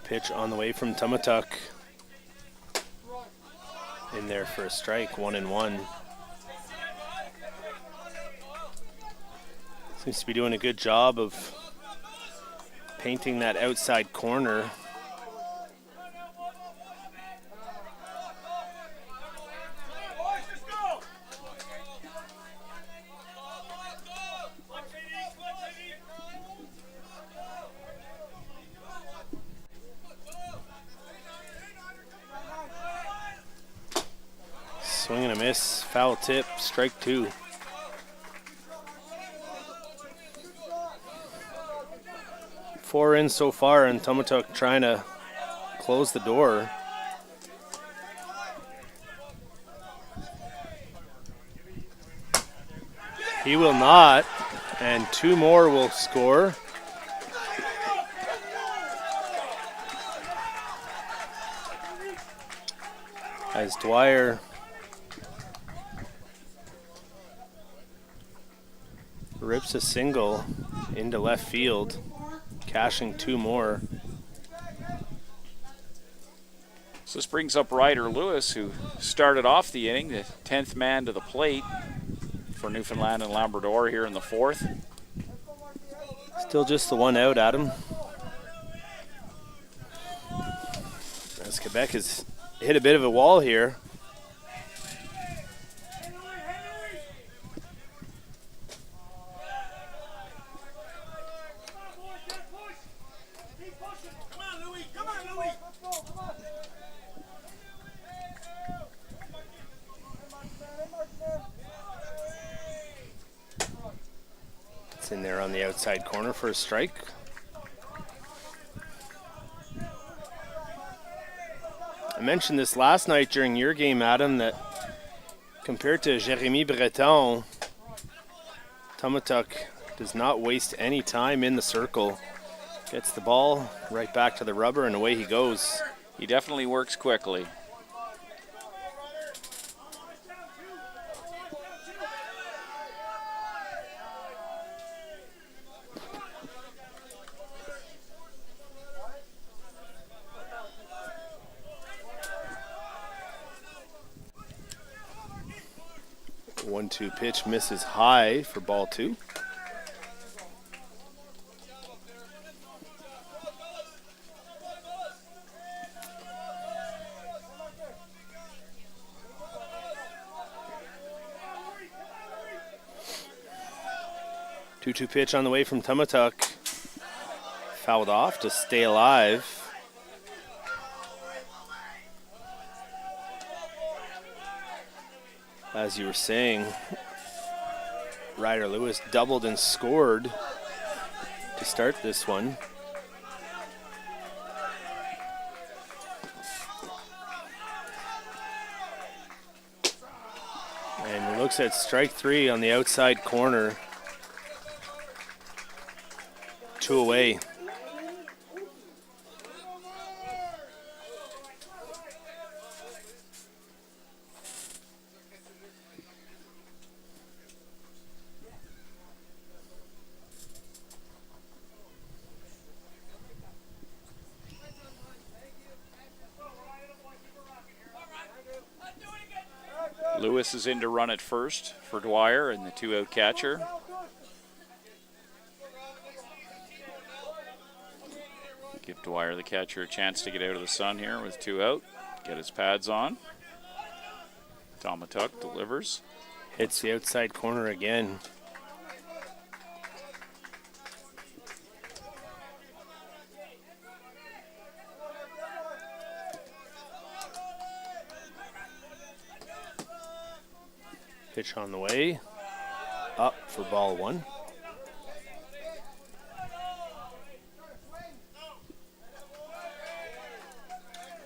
Pitch on the way from Tomatuk. In there for a strike, 1-1. Seems to be doing a good job of painting that outside corner. Swing and a miss, foul tip, strike two. Four in so far, and Tomatuk trying to close the door. He will not, and two more will score. As Dwyer rips a single into left field, cashing two more. So this brings up Ryder Lewis, who started off the inning, the 10th man to the plate for Newfoundland and Labrador here in the fourth. Still just the one out, Adam. As Quebec has hit a bit of a wall here. It's in there on the outside corner for a strike. I mentioned this last night during your game, Adam, that compared to Jérémy Breton, Tomatuk does not waste any time in the circle. Gets the ball right back to the rubber and away he goes. He definitely works quickly. One-two pitch misses high for ball two. Two-two pitch on the way from Tomatuk. Fouled off to stay alive. As you were saying, Ryder Lewis doubled and scored to start this one. And looks at strike three on the outside corner. Two away. Lewis is in to run it first for Dwyer and the 2-out catcher. Give Dwyer, the catcher, a chance to get out of the sun here with 2 out. Get his pads on. Tomatuk delivers. Hits the outside corner again. Pitch on the way. Up for ball 1.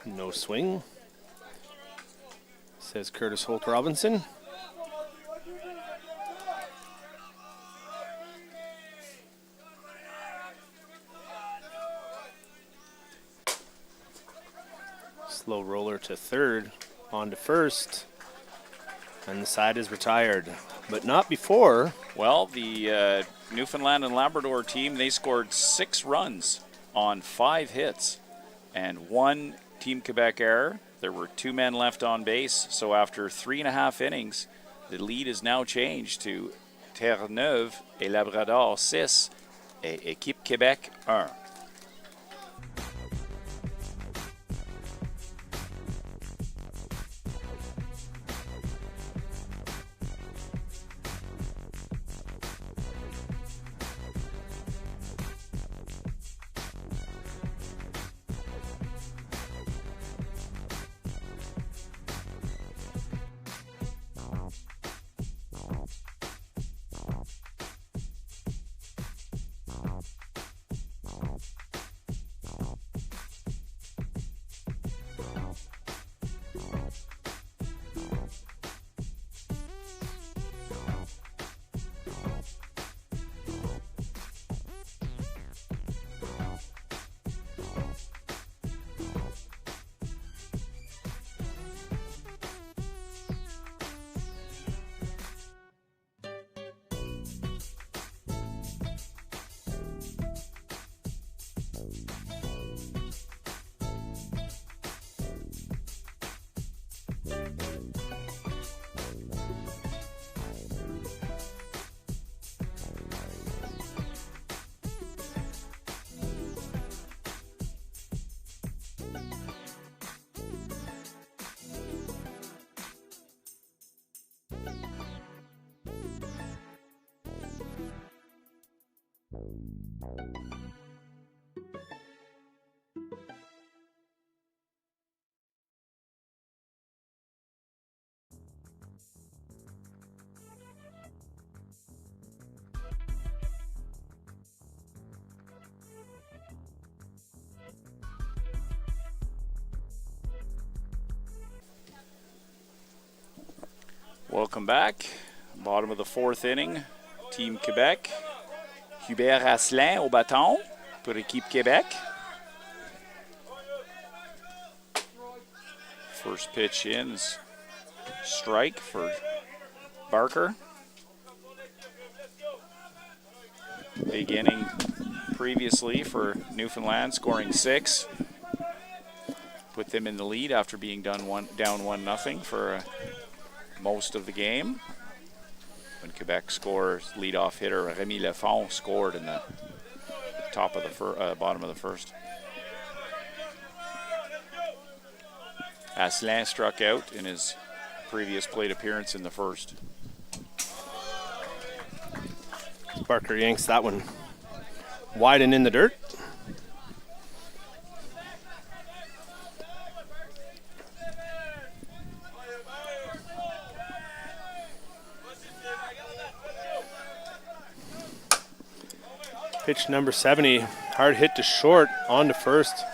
No swing, says Curtis Holt Robinson. Slow roller to third, on to first, and the side is retired, but not before. Well, the Newfoundland and Labrador team, they scored 6 runs on 5 hits and 1 Team Quebec error. There were 2 men left on base, so after 3.5 innings, the lead is now changed to Terre-Neuve et Labrador 6 et Équipe Québec 1. Welcome back. Bottom of the 4th inning. Team Québec. Hubert Asselin au bâton pour Équipe Québec. First pitch in is strike for Barker. Big inning previously for Newfoundland, scoring 6. Put them in the lead after being down 1-0 for most of the game. When Quebec scores, leadoff hitter Rémi Lafont scored in the top of the bottom of the first. Asselin struck out in his previous plate appearance in the first. Barker yanks that one wide and in the dirt. Pitch number 70, hard hit to short, on to first.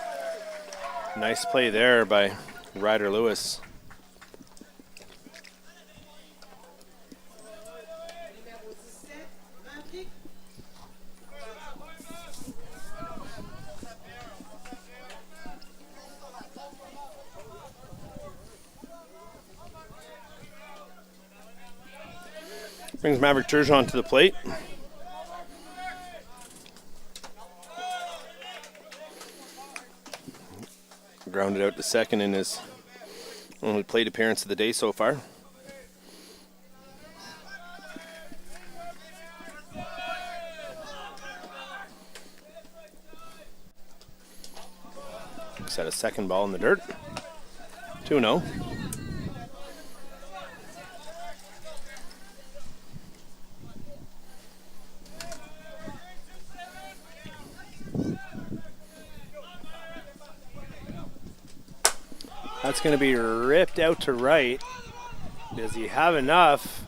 Nice play there by Ryder Lewis. Brings Maverick Turgeon to the plate. Grounded out to second in his only plate appearance of the day so far. Elks had a second ball in the dirt. 2-0. That's going to be ripped out to right. Does he have enough?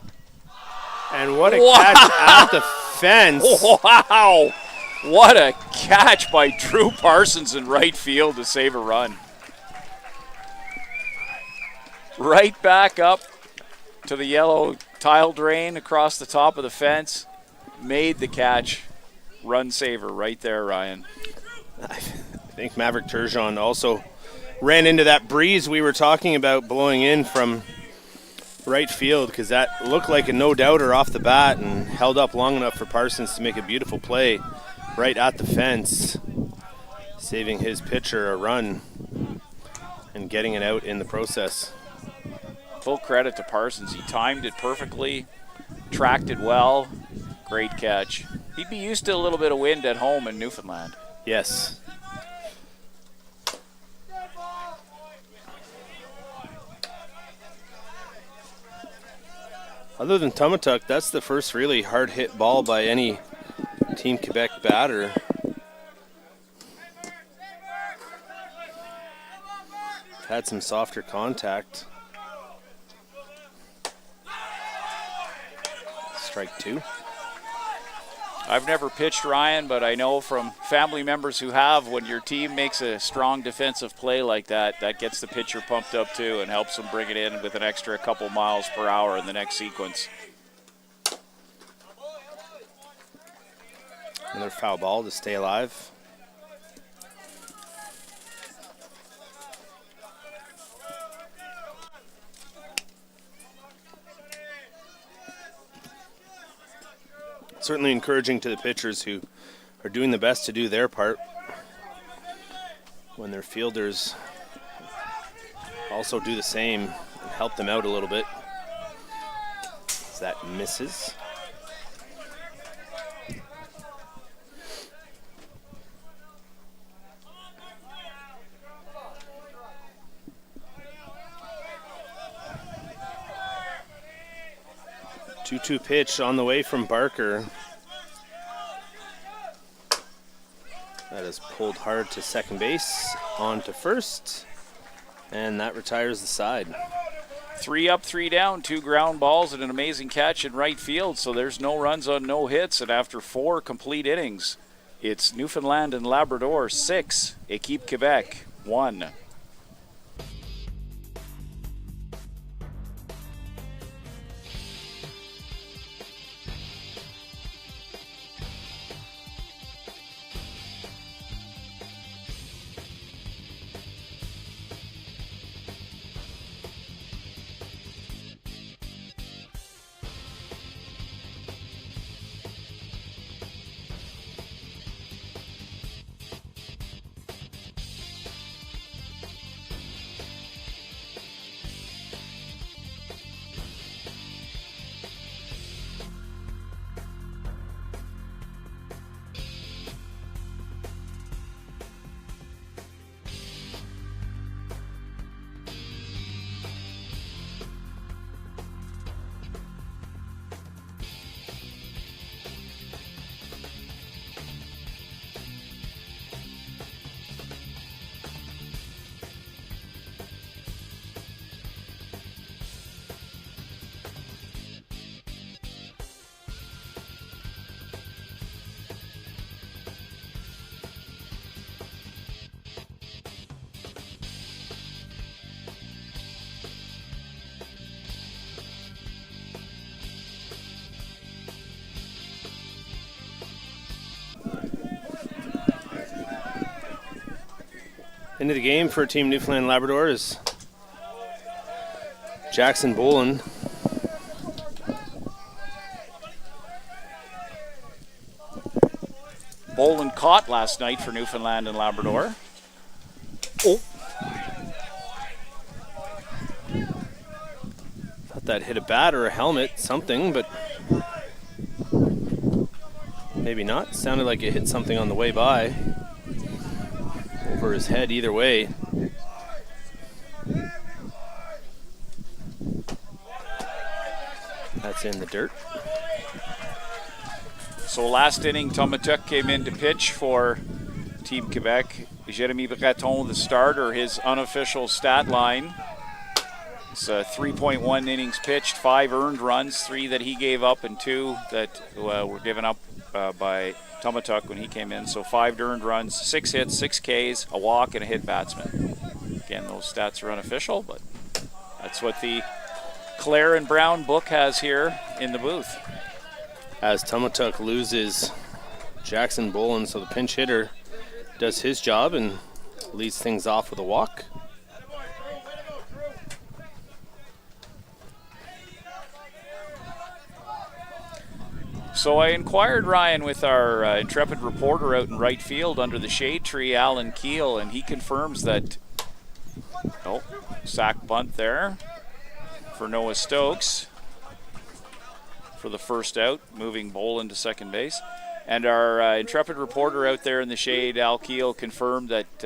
And what a catch at the fence. Wow! What a catch by Drew Parsons in right field to save a run. Right back up to the yellow tile drain across the top of the fence. Made the catch. Run saver right there, Ryan. I think Maverick Turgeon also ran into that breeze we were talking about blowing in from right field, because that looked like a no-doubter off the bat and held up long enough for Parsons to make a beautiful play right at the fence, saving his pitcher a run and getting it out in the process. Full credit to Parsons. He timed it perfectly, tracked it well. Great catch. He'd be used to a little bit of wind at home in Newfoundland. Yes. Other than Tumatuk, that's the first really hard hit ball by any Team Quebec batter. Had some softer contact. Strike 2. I've never pitched, Ryan, but I know from family members who have, when your team makes a strong defensive play like that, that gets the pitcher pumped up too and helps them bring it in with an extra couple miles per hour in the next sequence. Another foul ball to stay alive. Certainly encouraging to the pitchers who are doing the best to do their part when their fielders also do the same and help them out a little bit. As that misses. Two pitch on the way from Barker. That is pulled hard to second base, on to first, and that retires the side. 3 up, 3 down, 2 ground balls and an amazing catch in right field, so there's no runs on no hits, and after 4 complete innings, it's Newfoundland and Labrador 6, Équipe Quebec 1. Into the game for Team Newfoundland Labrador is Jackson Bolin. Bolin caught last night for Newfoundland and Labrador. Oh. Thought that hit a bat or a helmet, something, but maybe not. Sounded like it hit something on the way by. over his head either way. That's in the dirt. So last inning, Tomatuk came in to pitch for Team Quebec. Jeremy Breton, the starter, his unofficial stat line. It's 3.1 innings pitched, 5 earned runs, 3 that he gave up and 2 that were given up by Tomatuk when he came in. So 5 earned runs, 6 hits, 6 Ks, a walk, and a hit batsman. Again, those stats are unofficial, but that's what the Clare and Brown book has here in the booth. As Tomatuk loses Jackson Bolin, so the pinch hitter does his job and leads things off with a walk. So I inquired, Ryan, with our intrepid reporter out in right field under the shade tree, Alan Keel, and he confirms that, sack bunt there for Noah Stokes for the first out, moving Bolin to second base. And our intrepid reporter out there in the shade, Al Keel, confirmed that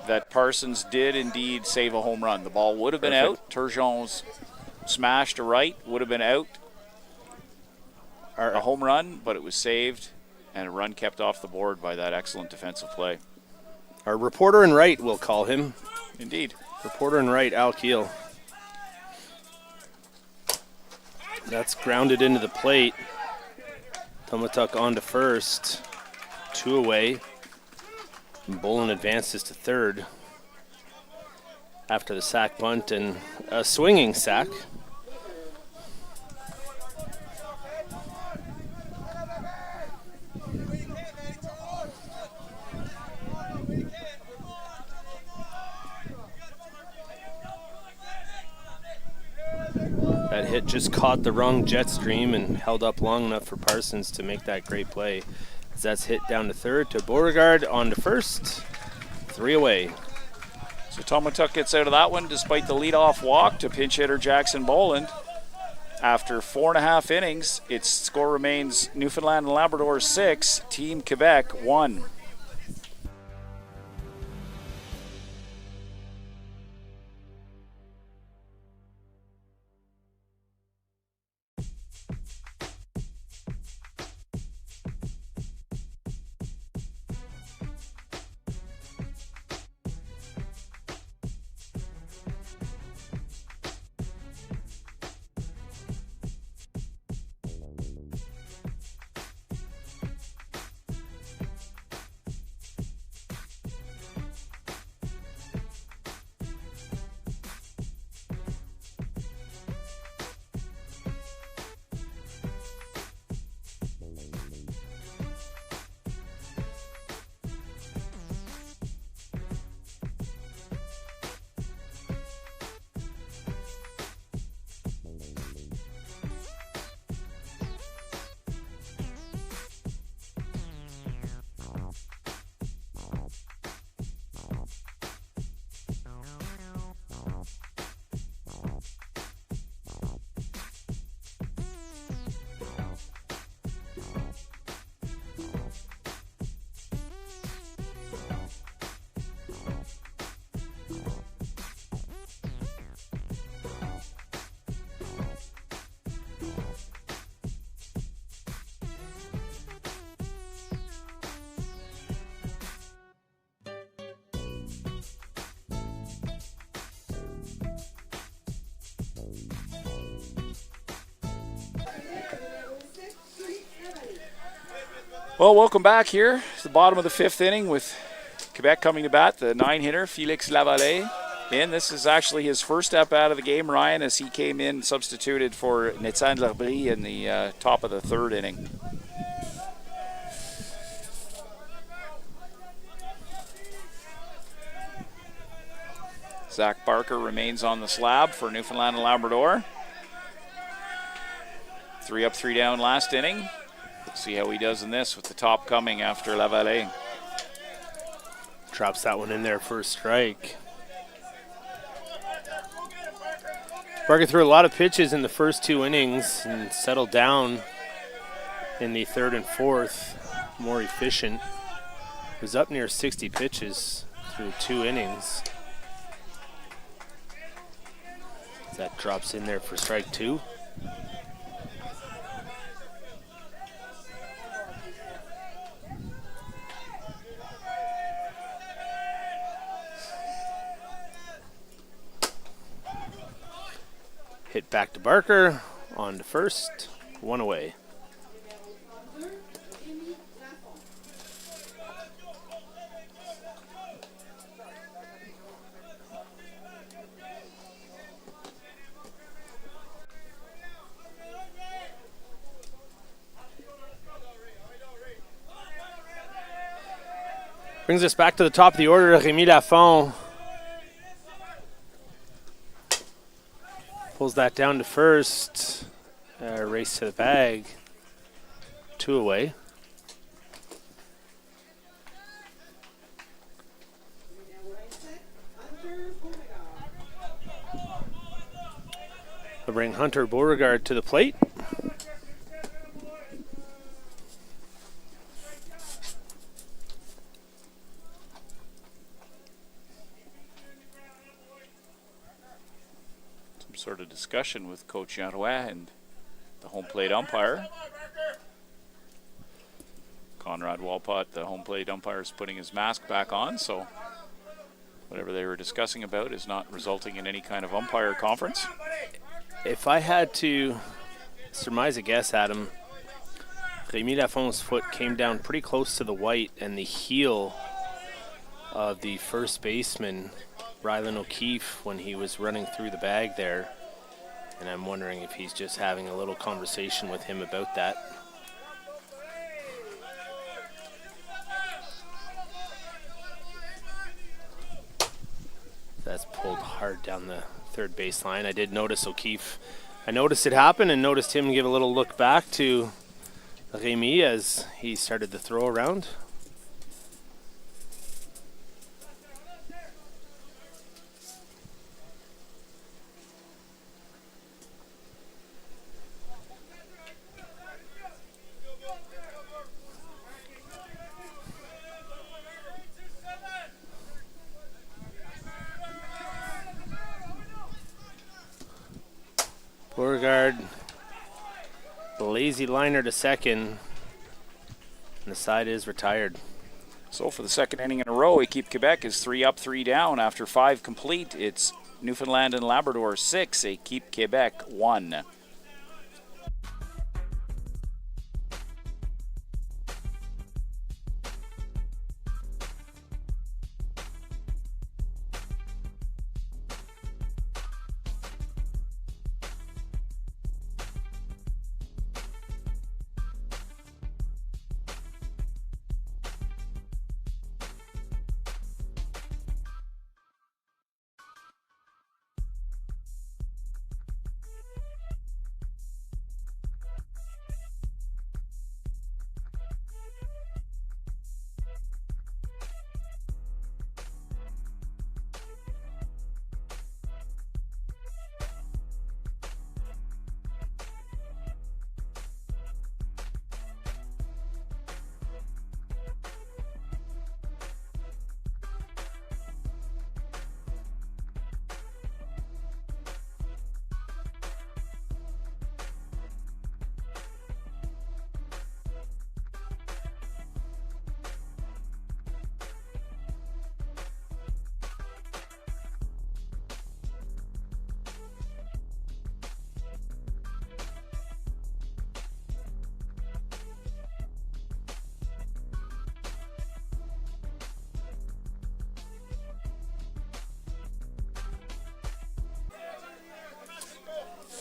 that Parsons did indeed save a home run. The ball would have been out. Turgeon's smash to right would have been out. A home run, but it was saved, and a run kept off the board by that excellent defensive play. Our reporter in right, we'll call him. Indeed. Reporter in right, Al Keel. That's grounded into the plate. Tomatuk on to first. 2 away. And Bolin advances to third after the sack bunt and a swinging sack. That hit just caught the wrong jet stream and held up long enough for Parsons to make that great play. As that's hit down to third to Beauregard on to first. 3 away. So Tomatuk gets out of that one despite the leadoff walk to pinch hitter Jackson Boland. After 4.5 innings, its score remains Newfoundland and Labrador 6, Team Quebec 1. Well, welcome back here to the bottom of the 5th inning with Quebec coming to bat. The 9-hitter, Felix Lavallee. And this is actually his first step out of the game, Ryan, as he came in substituted for Nathan Labrie in the top of the 3rd inning. Zach Barker remains on the slab for Newfoundland and Labrador. 3 up, 3 down last inning. See how he does in this with the top coming after Lavallee. Drops that one in there for a strike. Barker threw a lot of pitches in the first 2 innings and settled down in the 3rd and 4th, more efficient. was up near 60 pitches through 2 innings. That drops in there for strike 2. Hit back to Barker, on to first, 1 away. Brings us back to the top of the order, Rémi Lafont. Pulls that down to first. Race to the bag. 2 away. They'll bring Hunter Beauregard to the plate. Sort of discussion with Coach Yarouet and the home plate umpire. Conrad Walpott, the home plate umpire, is putting his mask back on, so whatever they were discussing about is not resulting in any kind of umpire conference. If I had to surmise a guess, Adam, Rémi Lafont's foot came down pretty close to the white, and the heel of the first baseman, Rylan O'Keefe, when he was running through the bag there, and I'm wondering if he's just having a little conversation with him about that. That's pulled hard down the third baseline. I did notice O'Keefe. I noticed it happen and noticed him give a little look back to Rémi as he started the throw around. Beauregard, lazy liner to second, and the side is retired. So for the second inning in a row, Équipe Québec is 3 up, 3 down. After 5 complete, it's Newfoundland and Labrador 6, Équipe Québec 1.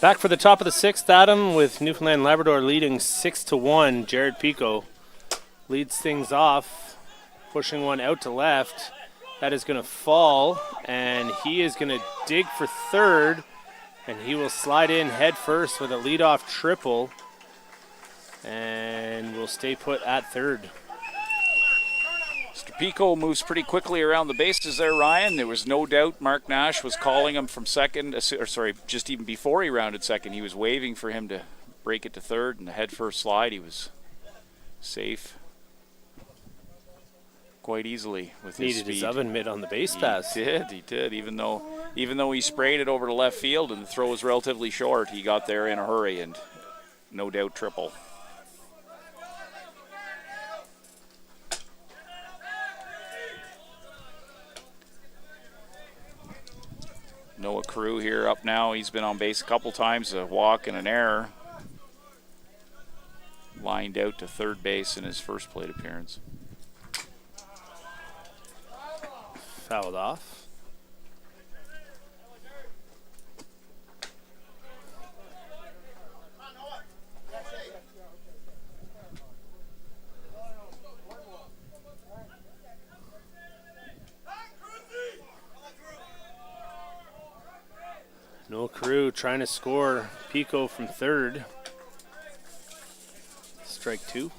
Back for the top of the 6th, Adam, with Newfoundland Labrador leading 6-1. Jared Pico leads things off, pushing one out to left. That is going to fall, and he is going to dig for third, and he will slide in head first with a leadoff triple, and will stay put at third. Mr. Pico moves pretty quickly around the bases there, Ryan. There was no doubt Mark Nash was calling him from second, just even before he rounded second. He was waving for him to break it to third, and the head first slide, he was safe. Of quite easily with his Needed speed. his oven mitt on the base pass. He did. Even though he sprayed it over to left field and the throw was relatively short, he got there in a hurry and no doubt triple. Noah Crew here up now. He's been on base a couple times, a walk and an error. Lined out to third base in his first plate appearance. Fouled off. No Crew trying to score. Pico from third. Strike two.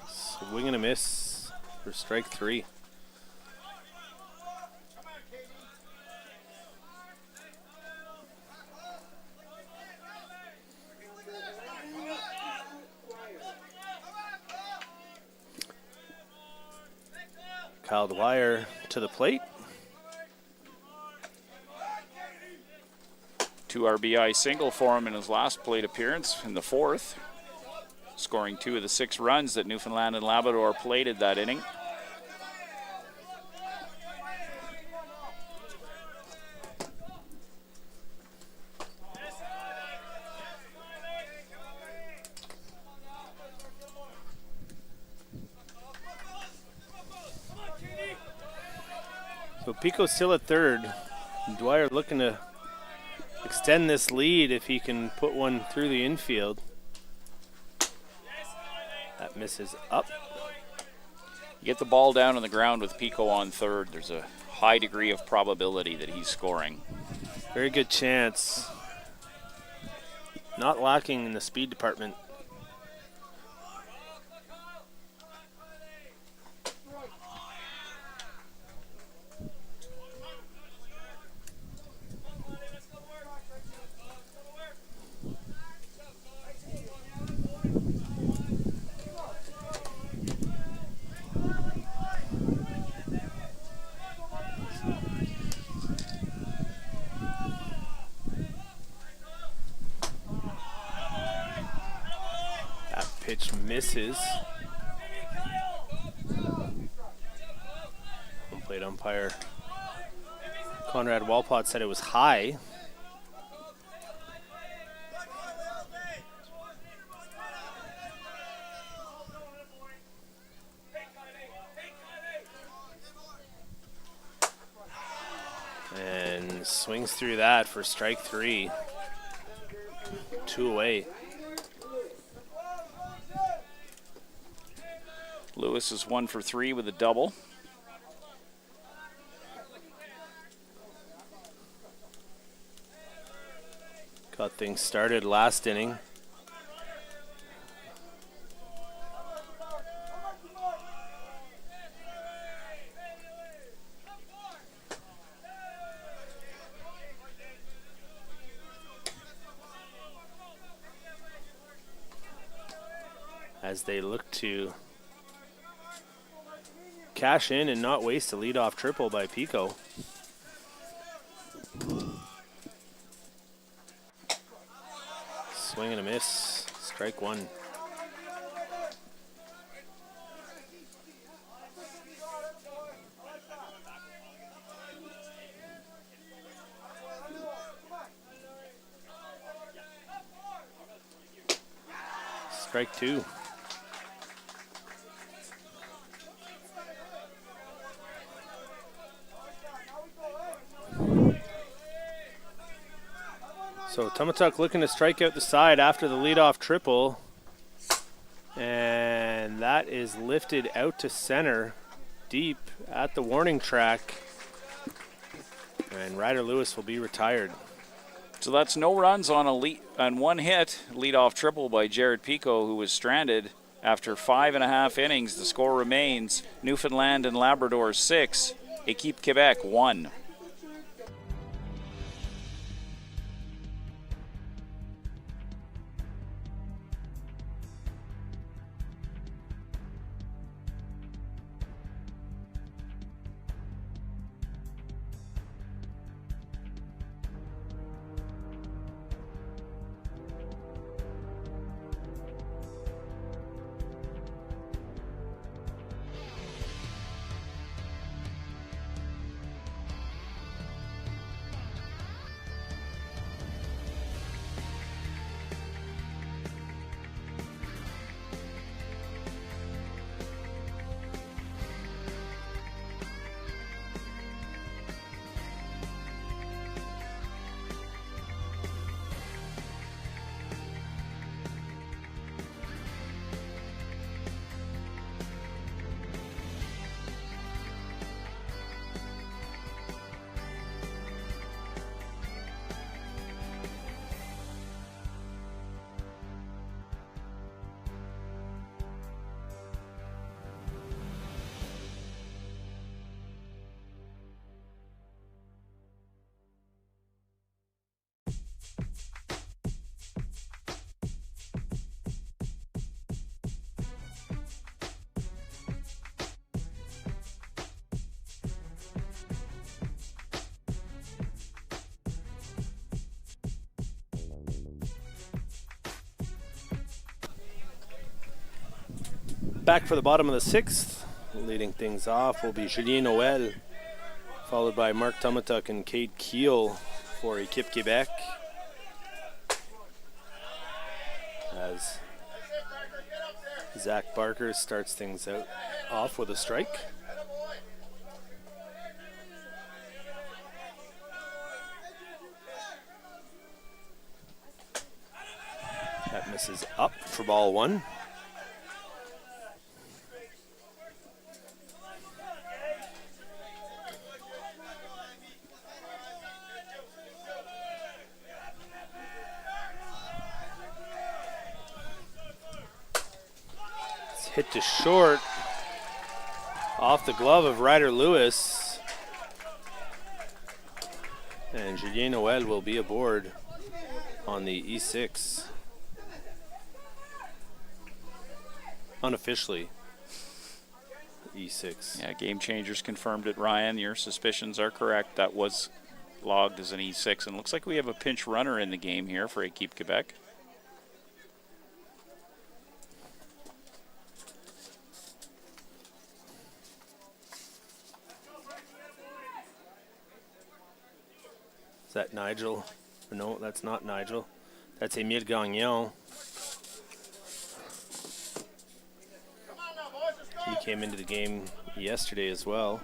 Swing and a miss for strike three. Kyle Dwyer to the plate. 2 RBI single for him in his last plate appearance in the fourth, scoring 2 of the 6 runs that Newfoundland and Labrador plated that inning. So Pico's still at third. Dwyer looking to extend this lead if he can put one through the infield. That misses up. You get the ball down on the ground with Pico on third, there's a high degree of probability that he's scoring. Very good chance. Not lacking in the speed department. Misses. Home plate umpire Conrad Walpott said it was high. And swings through that for strike three. 2 away. Lewis is 1 for 3 with a double. Got things started last inning. As they look to cash in and not waste a leadoff triple by Pico. Swing and a miss. Strike one. Strike two. So Tumatuk looking to strike out the side after the leadoff triple. And that is lifted out to center, deep at the warning track. And Ryder Lewis will be retired. So that's no runs on on one hit, leadoff triple by Jared Pico, who was stranded after 5.5 innings. The score remains Newfoundland and Labrador 6, Équipe Québec 1. Back for the bottom of the 6th. Leading things off will be Julien Noël, followed by Mark Tomatuk and Cade Keel for Équipe Québec. As Zach Barker starts things out off with a strike. That misses up for ball 1. It's hit to short off the glove of Ryder Lewis. And Julien Noël will be aboard on the E6. Unofficially, E6. Yeah, Game Changers confirmed it, Ryan. Your suspicions are correct. That was logged as an E6. And looks like we have a pinch runner in the game here for Équipe Québec. Is that Nigel? No, that's not Nigel. That's Emile Gagnon. He came into the game yesterday as well.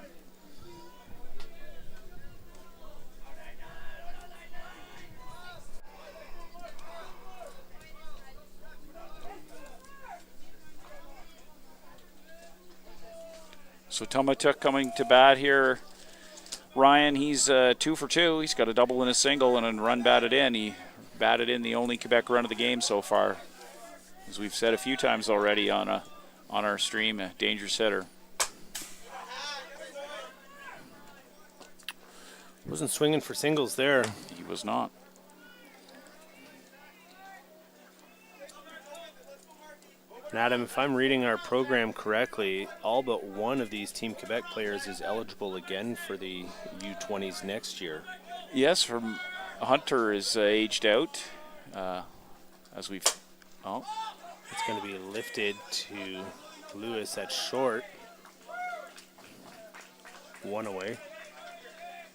So Tomatuk coming to bat here. Ryan, he's 2 for 2. He's got a double and a single and a run batted in. He batted in the only Quebec run of the game so far. As we've said a few times already on our stream, a dangerous hitter. Wasn't swinging for singles there. He was not. And Adam, if I'm reading our program correctly, all but one of these Team Quebec players is eligible again for the U20s next year. Yes, from Hunter is aged out. As we've... Oh. It's going to be lifted to Lewis at short. 1 away.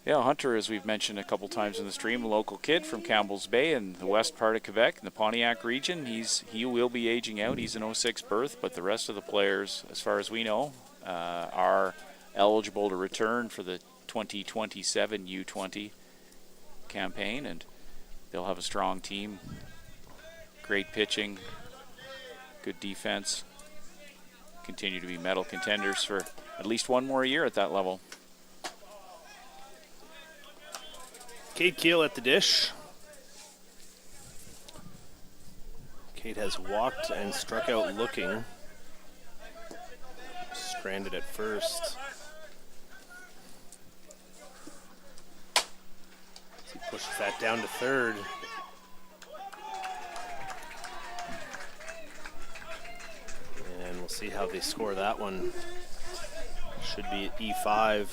Yeah, Hunter, as we've mentioned a couple times in the stream, a local kid from Campbell's Bay in the west part of Quebec, in the Pontiac region. He will be aging out. He's an 06 birth, but the rest of the players, as far as we know, are eligible to return for the 2027 U20 campaign, and they'll have a strong team, great pitching, good defense, continue to be medal contenders for at least one more year at that level. Cade Keel at the dish. Cade has walked and struck out looking. Stranded at first. He pushes that down to third. And we'll see how they score that one. Should be at E5.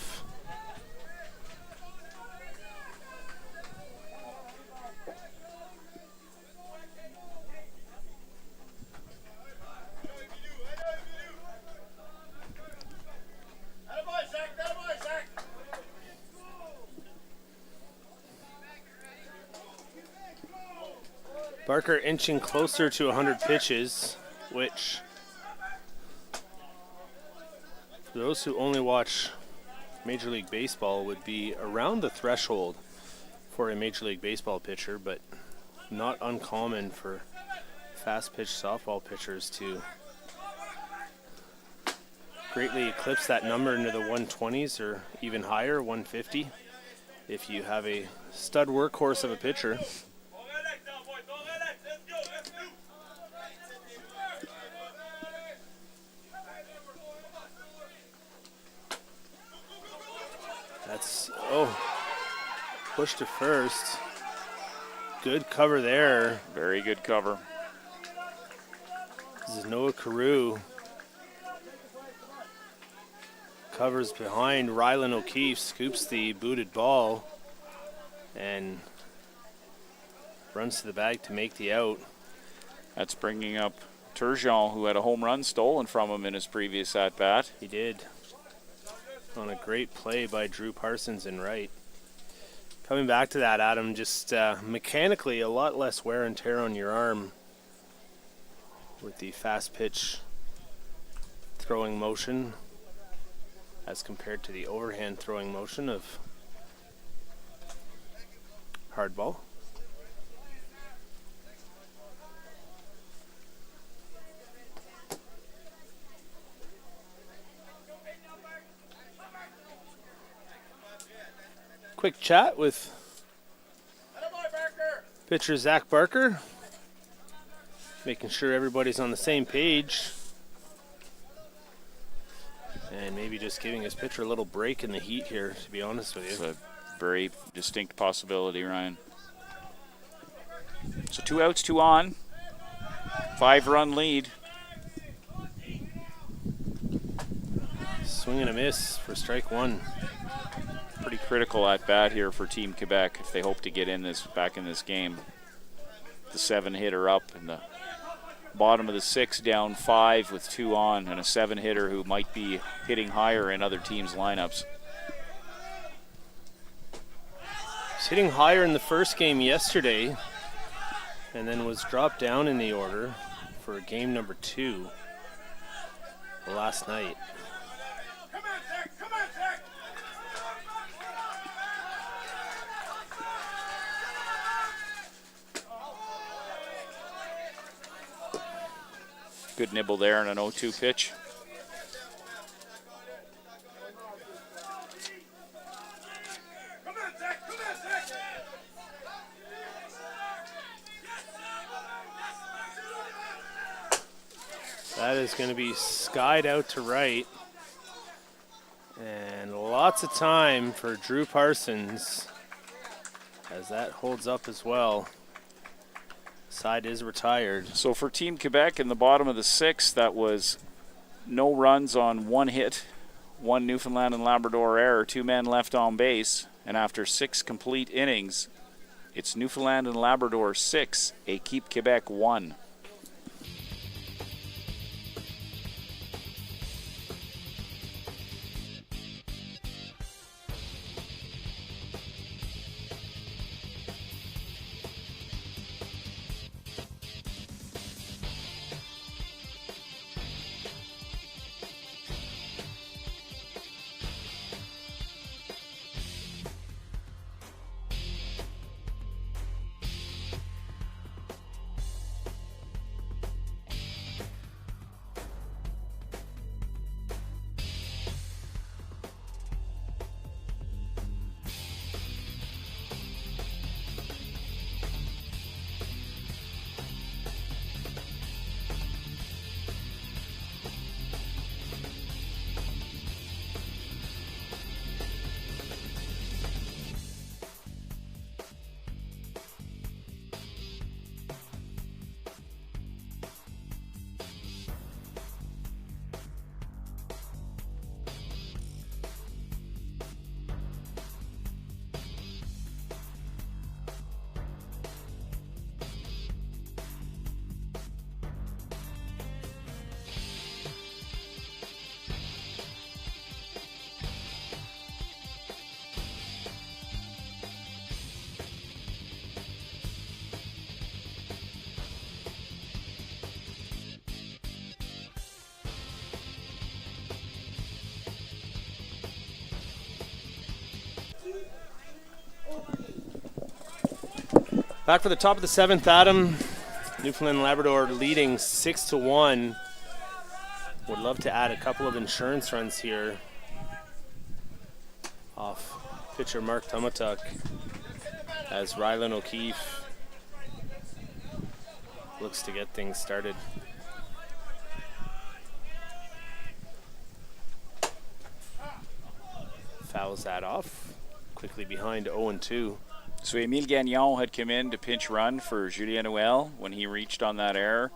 Barker inching closer to 100 pitches, which, for those who only watch Major League Baseball, would be around the threshold for a Major League Baseball pitcher, but not uncommon for fast-pitch softball pitchers to greatly eclipse that number into the 120s or even higher, 150, if you have a stud workhorse of a pitcher. Push to first. Good cover there. Very good cover. This is Noah Carew. Covers behind Rylan O'Keefe, scoops the booted ball, and runs to the bag to make the out. That's bringing up Turgeon, who had a home run stolen from him in his previous at-bat. He did. On a great play by Drew Parsons in right. Coming back to that, Adam, just mechanically a lot less wear and tear on your arm with the fast pitch throwing motion as compared to the overhand throwing motion of hardball. Quick chat with pitcher Zach Barker, making sure everybody's on the same page, and maybe just giving his pitcher a little break in the heat here, to be honest with you. It's a very distinct possibility, Ryan. So 2 outs, 2 on. 5-run lead. Swing and a miss for strike one. Pretty critical at bat here for Team Quebec if they hope to get back in this game. The 7-hitter up in the bottom of the 6, down 5 with 2 on, and a 7-hitter who might be hitting higher in other teams' lineups. He's hitting higher in the first game yesterday, and then was dropped down in the order for game number 2 last night. Good nibble there and an 0-2 pitch. That is going to be skied out to right. And lots of time for Drew Parsons as that holds up as well. Side is retired. So for Team Quebec in the bottom of the 6th, that was no runs on 1 hit, 1 Newfoundland and Labrador error, 2 men left on base, and after 6 complete innings, it's Newfoundland and Labrador 6, Équipe Québec 1. Back for the top of the 7th, Adam. Newfoundland and Labrador leading 6-1. Would love to add a couple of insurance runs here off pitcher Mark Tumatuk as Rylan O'Keefe looks to get things started. Fouls that off. Quickly behind 0-2. So Émile Gagnon had come in to pinch run for Julien Noel when he reached on that error.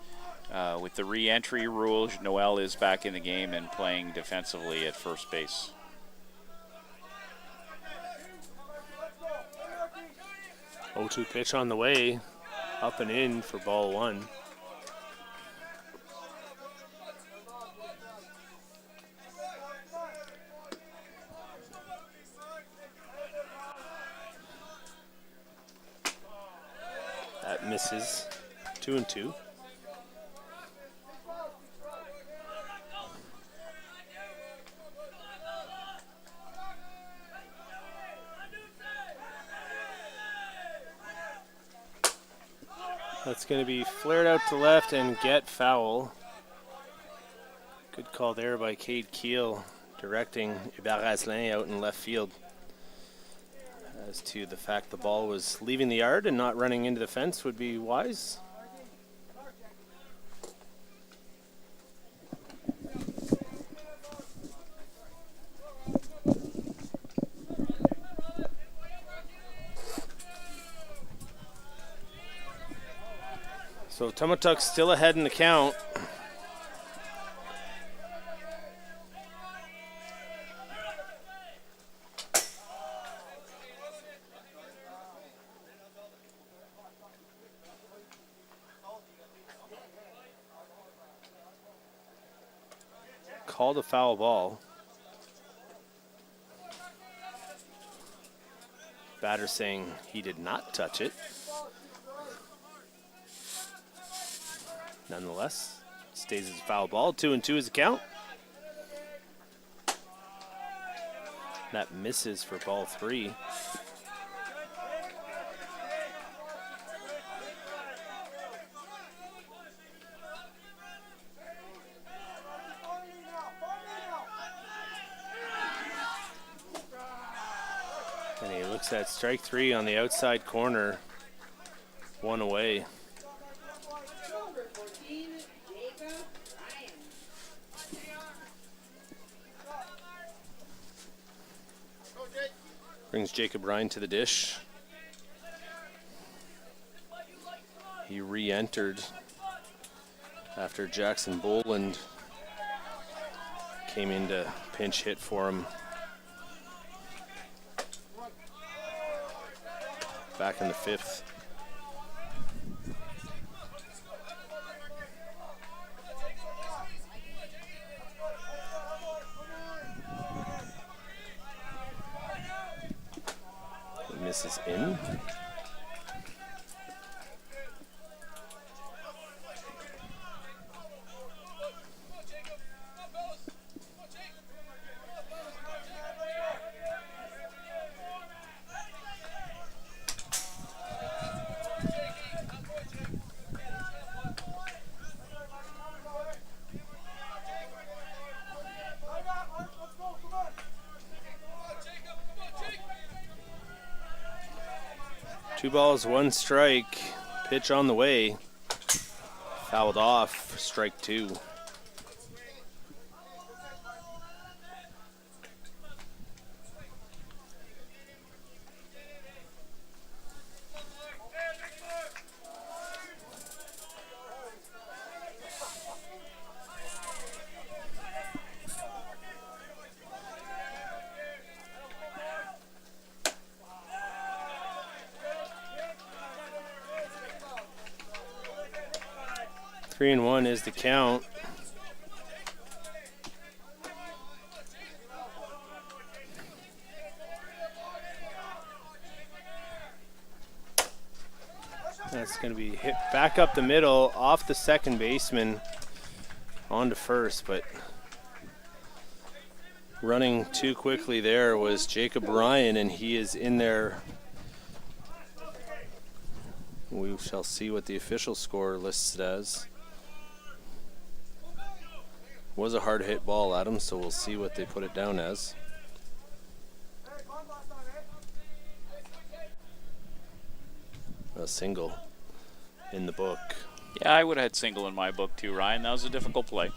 With the re-entry rule, Noel is back in the game and playing defensively at first base. Oh, 0-2 pitch on the way, up and in for ball 1. misses. 2-2. That's going to be flared out to left and get foul. Good call there by Cade Keel, directing Ibarazlin out in left field. As to the fact the ball was leaving the yard and not running into the fence would be wise. So Tomatuk's still ahead in the count. Called a foul ball. Batter saying he did not touch it. Nonetheless, stays as a foul ball. 2-2 is the count. That misses for ball 3. And he looks at strike 3 on the outside corner. 1 away. Brings Jacob Ryan to the dish. He re-entered after Jackson Boland came in to pinch hit for him back in the 5th. Misses in. Two balls, one strike. Pitch on the way. Fouled off. Strike 2. Three and 1 is the count. That's going to be hit back up the middle, off the second baseman, on to first, but running too quickly there was Jacob Ryan, and he is in there. We shall see what the official score lists it as. Was a hard hit ball at him, so we'll see what they put it down as. A single in the book. Yeah, I would have had single in my book too, Ryan. That was a difficult play.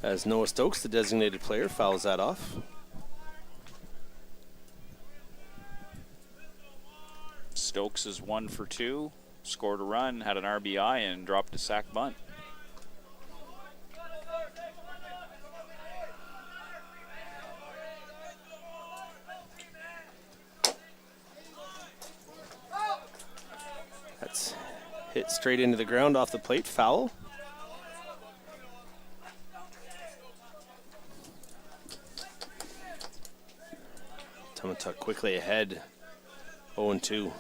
As Noah Stokes, the designated player, fouls that off. Stokes is 1 for 2. Scored a run, had an RBI, and dropped a sac bunt. That's hit straight into the ground off the plate, foul. Tomatuk quickly ahead 0-2.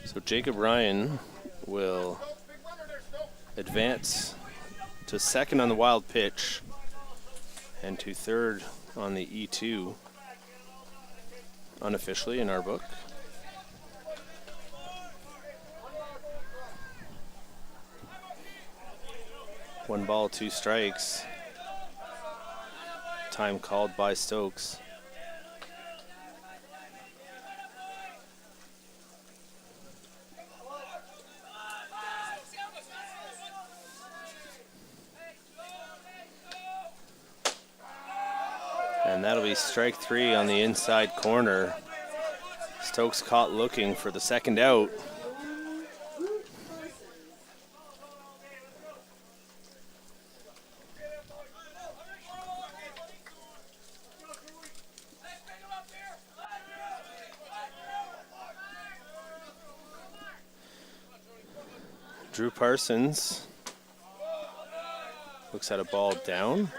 So Jacob Ryan will advance to second on the wild pitch and to third on the E2, unofficially in our book. One ball, 2 strikes. Time called by Stokes. And that'll be strike 3 on the inside corner. Stokes caught looking for the second out. Drew Parsons looks at a ball down.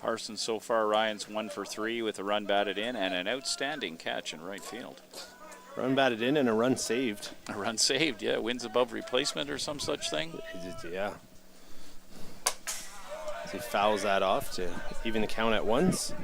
Parsons so far, Ryan's 1 for 3 with a run batted in and an outstanding catch in right field. Run batted in and a run saved. A run saved, yeah. Wins above replacement or some such thing. Yeah. He fouls that off to even the count at ones.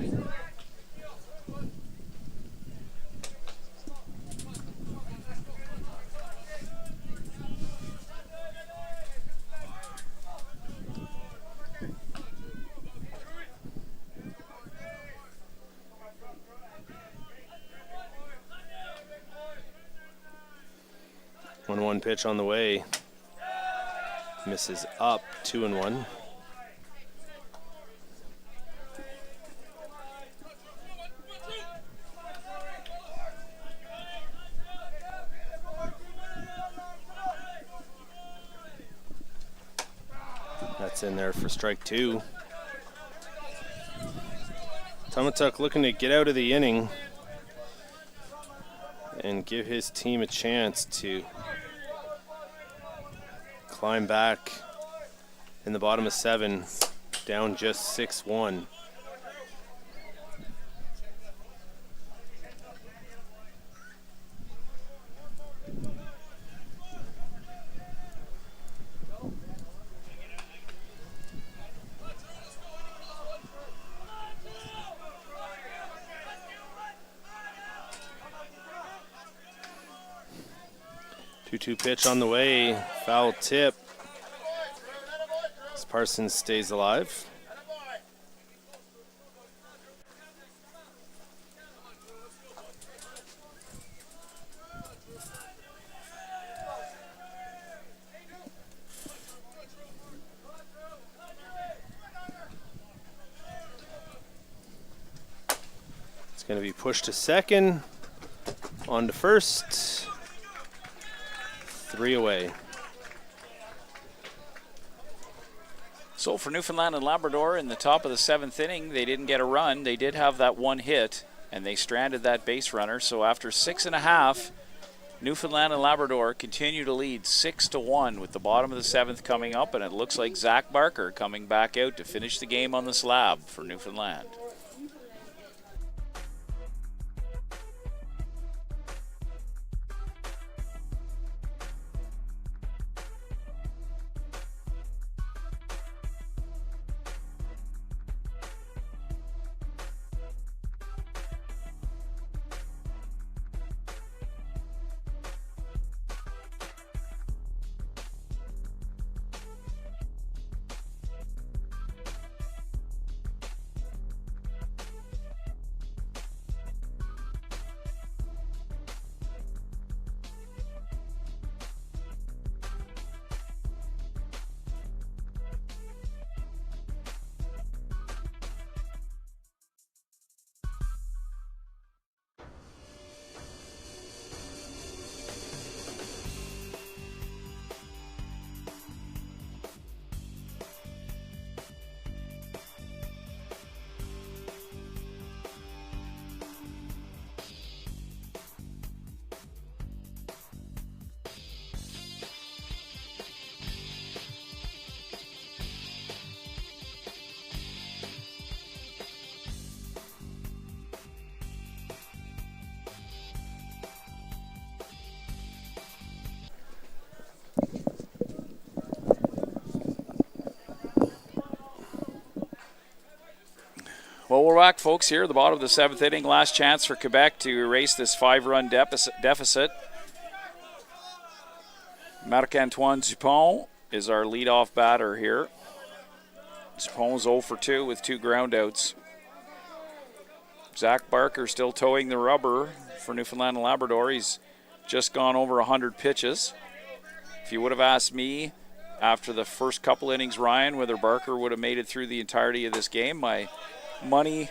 1-1 pitch on the way. Misses up, 2-1. That's in there for strike 2. Tomatuk looking to get out of the inning and give his team a chance to climb back in the bottom of 7, down just 6-1. Two pitch on the way, foul tip. As Parsons stays alive. It's going to be pushed to second, on to first. 3 away. So for Newfoundland and Labrador in the top of the 7th inning, they didn't get a run. They did have that one hit, and they stranded that base runner. So after 6.5, Newfoundland and Labrador continue to lead 6-1 with the bottom of the 7th coming up, and it looks like Zach Barker coming back out to finish the game on the slab for Newfoundland. Well, we're back, folks, here at the bottom of the 7th inning. Last chance for Quebec to erase this 5-run deficit. Marc-Antoine Dupont is our leadoff batter here. Dupont's 0 for 2 with 2 groundouts. Zach Barker still towing the rubber for Newfoundland and Labrador. He's just gone over 100 pitches. If you would have asked me after the first couple innings, Ryan, whether Barker would have made it through the entirety of this game, my money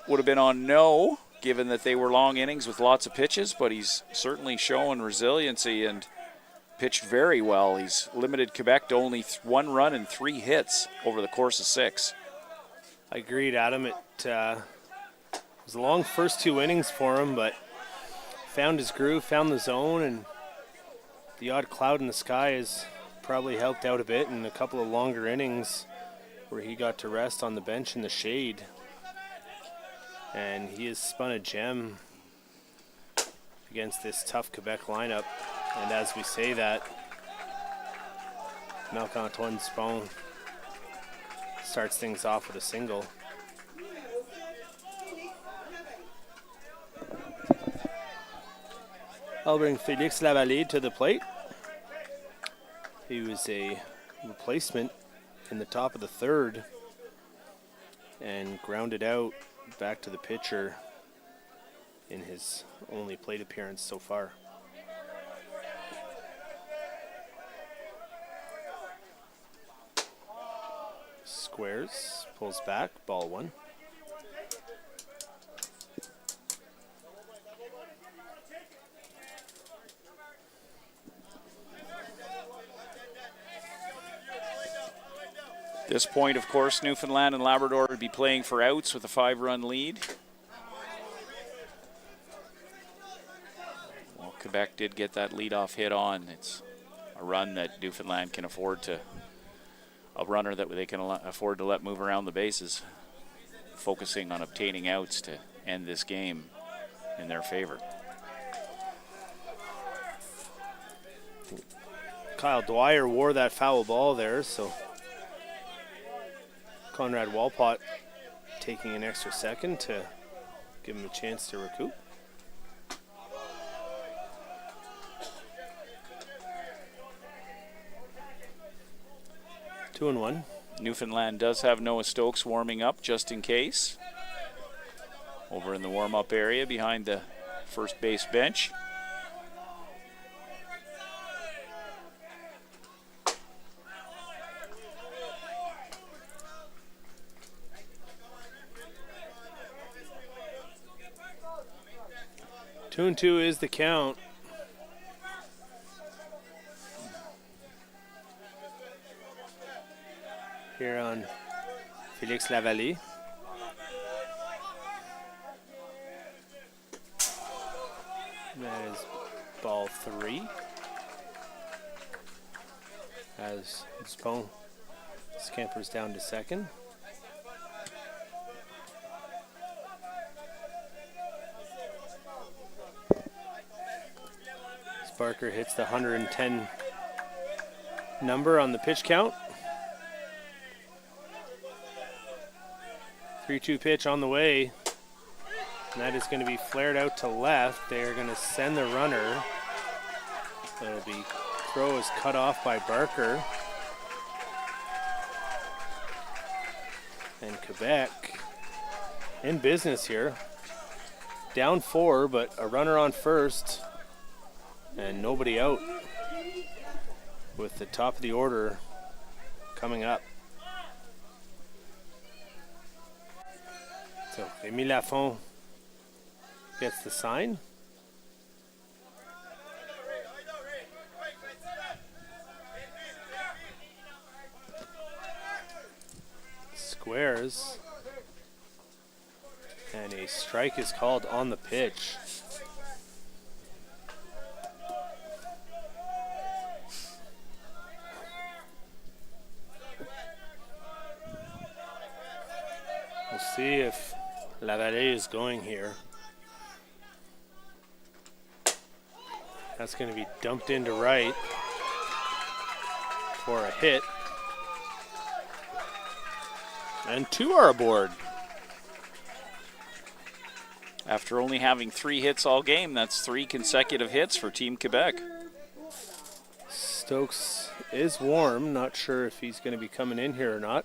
would have been on no, given that they were long innings with lots of pitches, but he's certainly shown resiliency and pitched very well. He's limited Quebec to only 1 run and 3 hits over the course of 6. I agreed, Adam. It was a long first 2 innings for him, but found his groove, found the zone, and the odd cloud in the sky has probably helped out a bit in a couple of longer innings where he got to rest on the bench in the shade. And he has spun a gem against this tough Quebec lineup. And as we say that, Marc-Antoine Dupont starts things off with a single. I'll bring Félix Lavallée to the plate. He was a replacement in the top of the 3rd and grounded out back to the pitcher in his only plate appearance so far. Squares, pulls back, ball 1. At this point, of course, Newfoundland and Labrador would be playing for outs with a 5-run lead. Well, Quebec did get that leadoff hit on. It's a run that Newfoundland can afford to, a runner that they can afford to let move around the bases, focusing on obtaining outs to end this game in their favor. Kyle Dwyer wore that foul ball there, so Conrad Walpott taking an extra second to give him a chance to recoup. Two and one. Newfoundland does have Noah Stokes warming up just in case. Over in the warm-up area behind the first base bench. Two and two is the count. Here on Félix Lavallée. That is ball 3. As Dupont scampers down to second. Barker hits the 110 number on the pitch count. 3-2 pitch on the way. And that is going to be flared out to left. They are going to send the runner. That'll be, throw is cut off by Barker. And Quebec in business here. Down 4, but a runner on first. And nobody out with the top of the order coming up. So Rémi Lafont gets the sign. Squares. And a strike is called on the pitch. We'll see if Lavallée is going here. That's going to be dumped into right for a hit. And 2 are aboard. After only having 3 hits all game, that's 3 consecutive hits for Team Quebec. Stokes is warm. Not sure if he's going to be coming in here or not.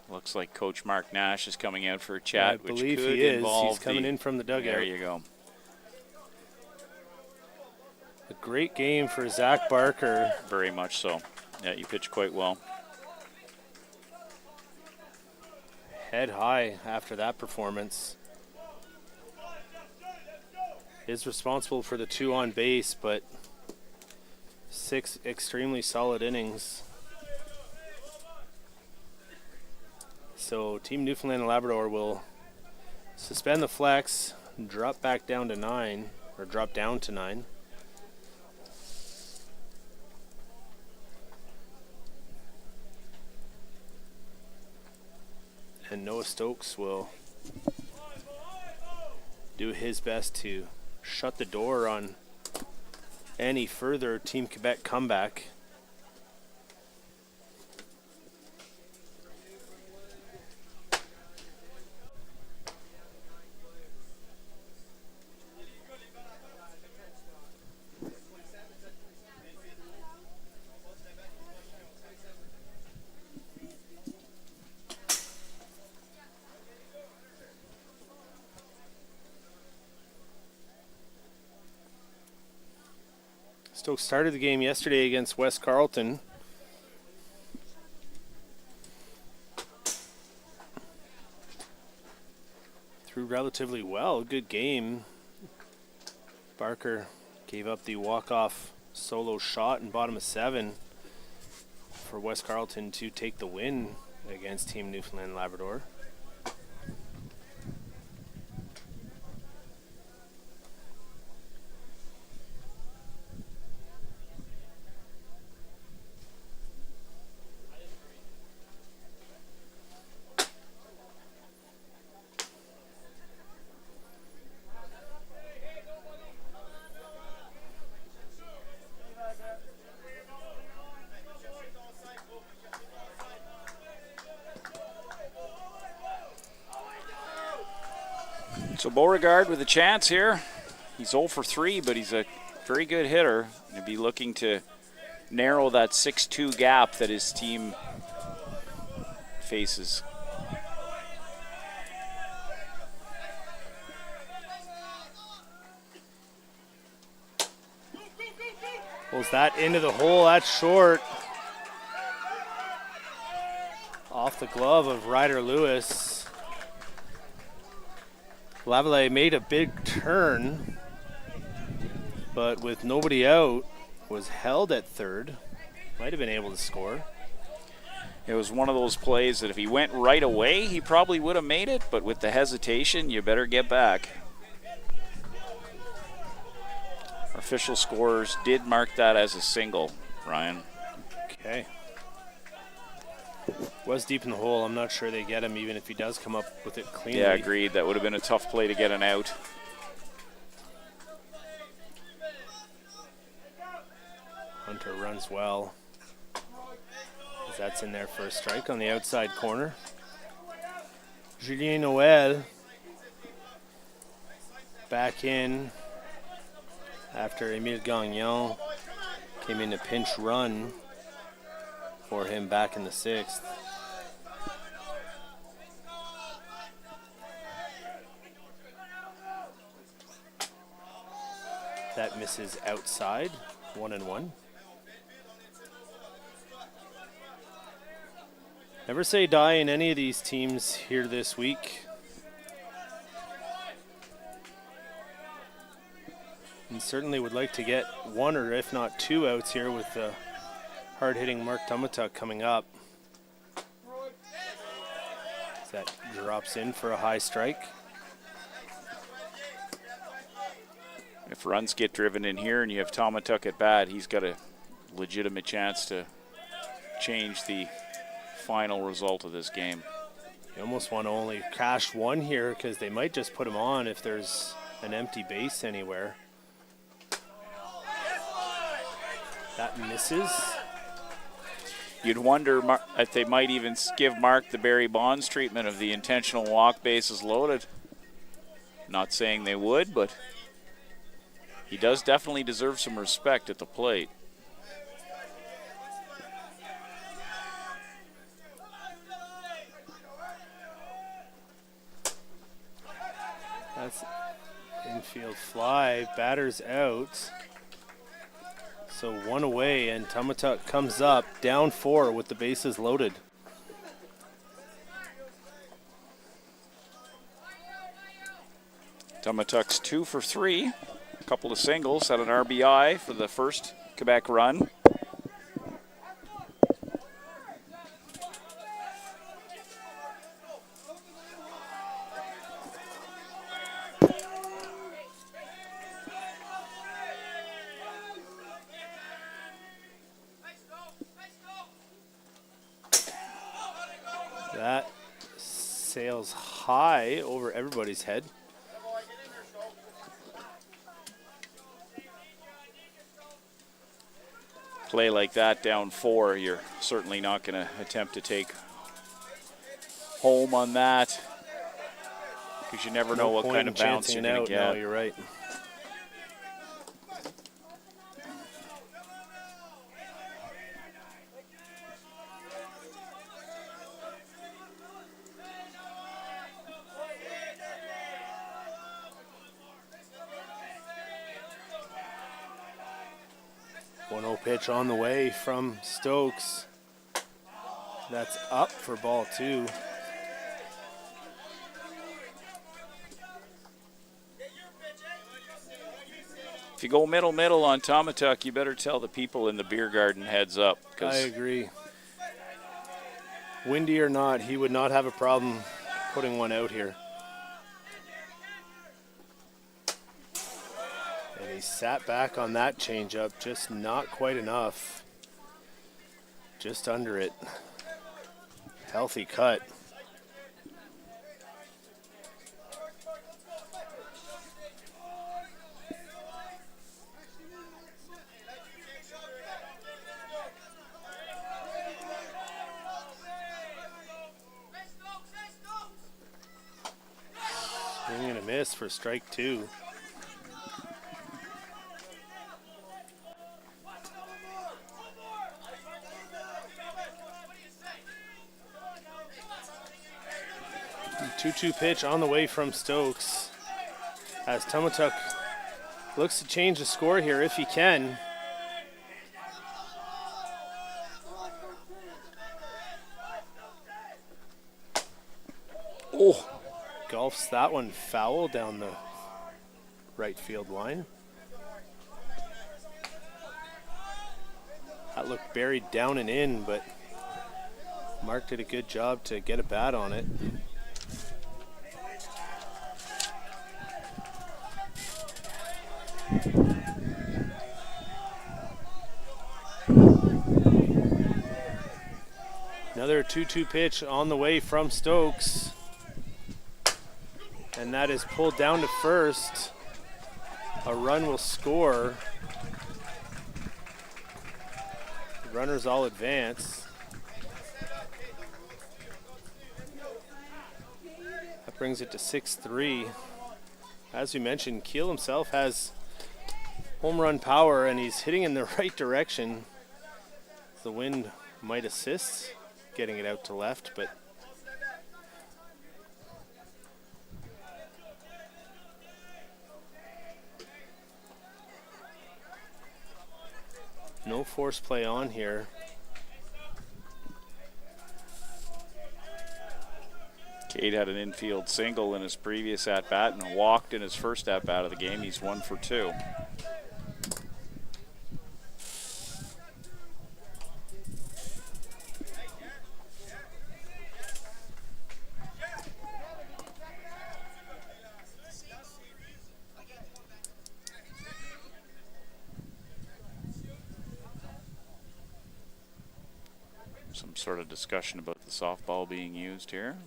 Looks like Coach Mark Nash is coming out for a chat, I which believe could he is. involve He's coming in from the dugout. There you go. A great game for Zach Barker. Very much so. Yeah, you pitched quite well. Head high after that performance. Is responsible for the 2 on base, but 6 extremely solid innings. So Team Newfoundland and Labrador will suspend the flex, drop back down to 9, or drop down to 9. And Noah Stokes will do his best to shut the door on any further Team Quebec comeback. Stokes started the game yesterday against West Carleton. Threw relatively well, good game. Barker gave up the walk-off solo shot in bottom of 7 for West Carleton to take the win against Team Newfoundland and Labrador. So Beauregard with a chance here. He's 0 for 3, but he's a very good hitter. He'll be looking to narrow that 6-2 gap that his team faces. Pulls that into the hole, that's short. Off the glove of Ryder Lewis. Lavallee made a big turn, but with nobody out, was held at third. Might have been able to score. It was one of those plays that if he went right away, he probably would have made it, but with the hesitation, you better get back. Our official scorers did mark that as a single, Ryan. Okay. Was deep in the hole. I'm not sure they get him even if he does come up with it cleanly. Yeah, agreed. That would have been a tough play to get an out. Hunter runs well. That's in there for a strike on the outside corner. Julien Noel back in after Emile Gagnon came in a pinch run for him back in the 6th. That misses outside, 1-1. Never say die in any of these teams here this week. And certainly would like to get 1 or if not 2 outs here with the hard-hitting Mark Tumatuk coming up. As that drops in for a high strike. If runs get driven in here and you have Tumatuk at bat, he's got a legitimate chance to change the final result of this game. You almost want to only cash 1 here because they might just put him on if there's an empty base anywhere. That misses. You'd wonder if they might even give Mark the Barry Bonds treatment of the intentional walk, bases loaded. Not saying they would, but he does definitely deserve some respect at the plate. That's infield fly. Batter's out. So one away, and Tumatuk comes up down 4 with the bases loaded. Tumatuk's 2 for 3. A couple of singles, had an RBI for the first Quebec run. That sails high over everybody's head. Play like that down 4, you're certainly not going to attempt to take home on that because you never know what kind of bounce you're going to get. No, you're right. Pitch on the way from Stokes. That's up for ball 2. If you go middle on Tumatuk, you better tell the people in the beer garden heads up. I agree. Windy or not, he would not have a problem putting one out here. And he sat back on that changeup, just not quite enough. Just under it. Healthy cut. Swing and a miss for strike 2. Two-two pitch on the way from Stokes as Tumatuk looks to change the score here if he can. Oh, golfs that one foul down the right field line. That looked buried down and in, but Mark did a good job to get a bat on it. Another 2-2 pitch on the way from Stokes. And that is pulled down to first. A run will score. The runners all advance. That brings it to 6-3. As we mentioned, Keel himself has home run power and he's hitting in the right direction. The wind might assist getting it out to left, but no force play on here. Cade had an infield single in his previous at-bat and walked in his first at-bat of the game. He's 1 for 2. Some sort of discussion about the softball being used here.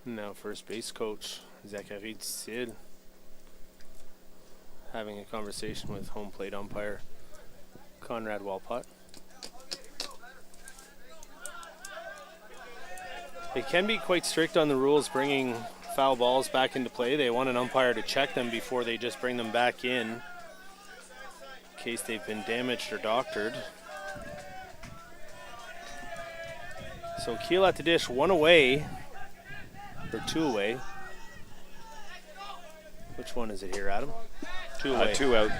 Now first base coach Zachary Sid having a conversation with home plate umpire Conrad Walpott. They can be quite strict on the rules bringing foul balls back into play. They want an umpire to check them before they just bring them back in case they've been damaged or doctored. So Kiel at the dish, 1 away, or 2 away. Which one is it here, Adam? 2 away. 2 out.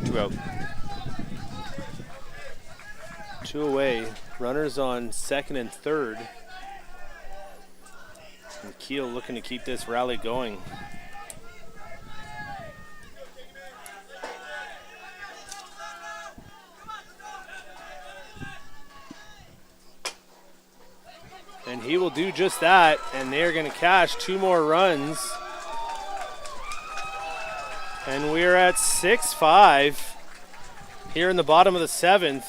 2 out. 2 away. Runners on second and third. And Kiel looking to keep this rally going. And he will do just that, and they're going to cash 2 more runs. And we're at 6-5 here in the bottom of the 7th.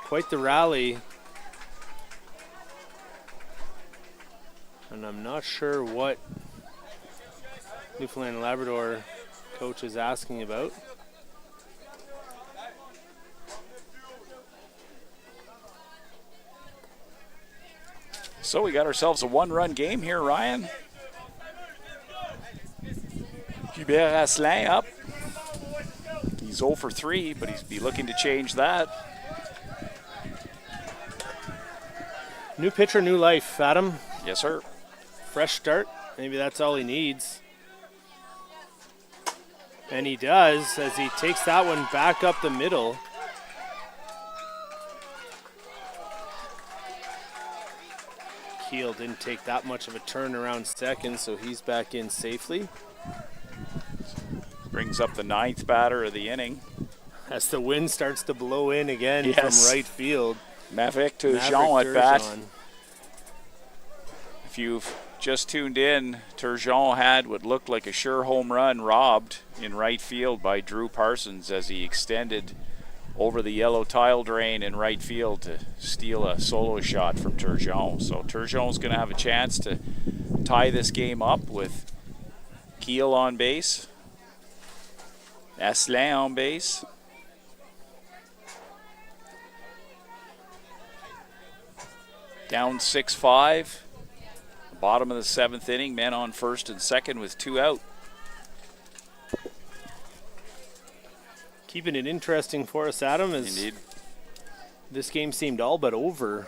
Quite the rally. And I'm not sure what Newfoundland and Labrador coach is asking about. So we got ourselves a 1-run game here, Ryan. Hubert Asselin up. He's 0 for 3, but he's be looking to change that. New pitcher, new life, Adam. Yes, sir. Fresh start. Maybe that's all he needs. And he does as he takes that one back up the middle. Kiel didn't take that much of a turn around second, so he's back in safely. Brings up the 9th batter of the inning. As the wind starts to blow in again Yes. from right field. Maverick Turgeon at bat. Turgeon. If you've just tuned in, Turgeon had what looked like a sure home run robbed in right field by Drew Parsons as he extended over the yellow tile drain in right field to steal a solo shot from Turgeon. So Turgeon's going to have a chance to tie this game up with Kiel on base, Asselin on base. Down 6-5. Bottom of the 7th inning, men on first and second with 2 out. Keeping it interesting for us, Adam, as Indeed. this game seemed all but over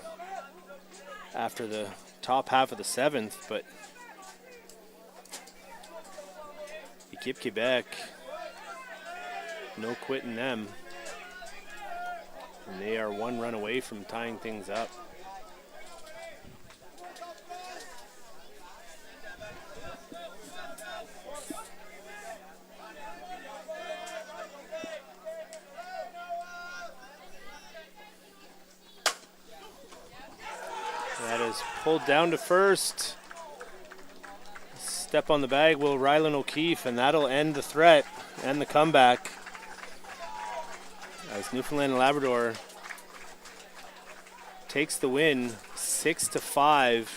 after the top half of the 7th, but Équipe Quebec, no quitting them. And they are 1 run away from tying things up. That is pulled down to first. Step on the bag will Rylan O'Keefe, and that'll end the threat and the comeback. As Newfoundland and Labrador takes the win 6-5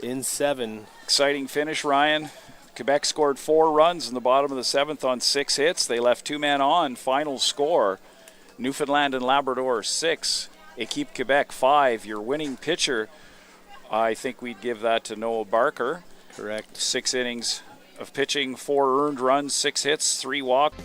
in 7. Exciting finish, Ryan. Quebec scored 4 runs in the bottom of the 7th on 6 hits. They left 2 men on. Final score, Newfoundland and Labrador 6. Équipe Quebec 5. Your winning pitcher, I think we'd give that to Noah Barker. Correct. 6 innings of pitching, 4 earned runs, 6 hits, 3 walks.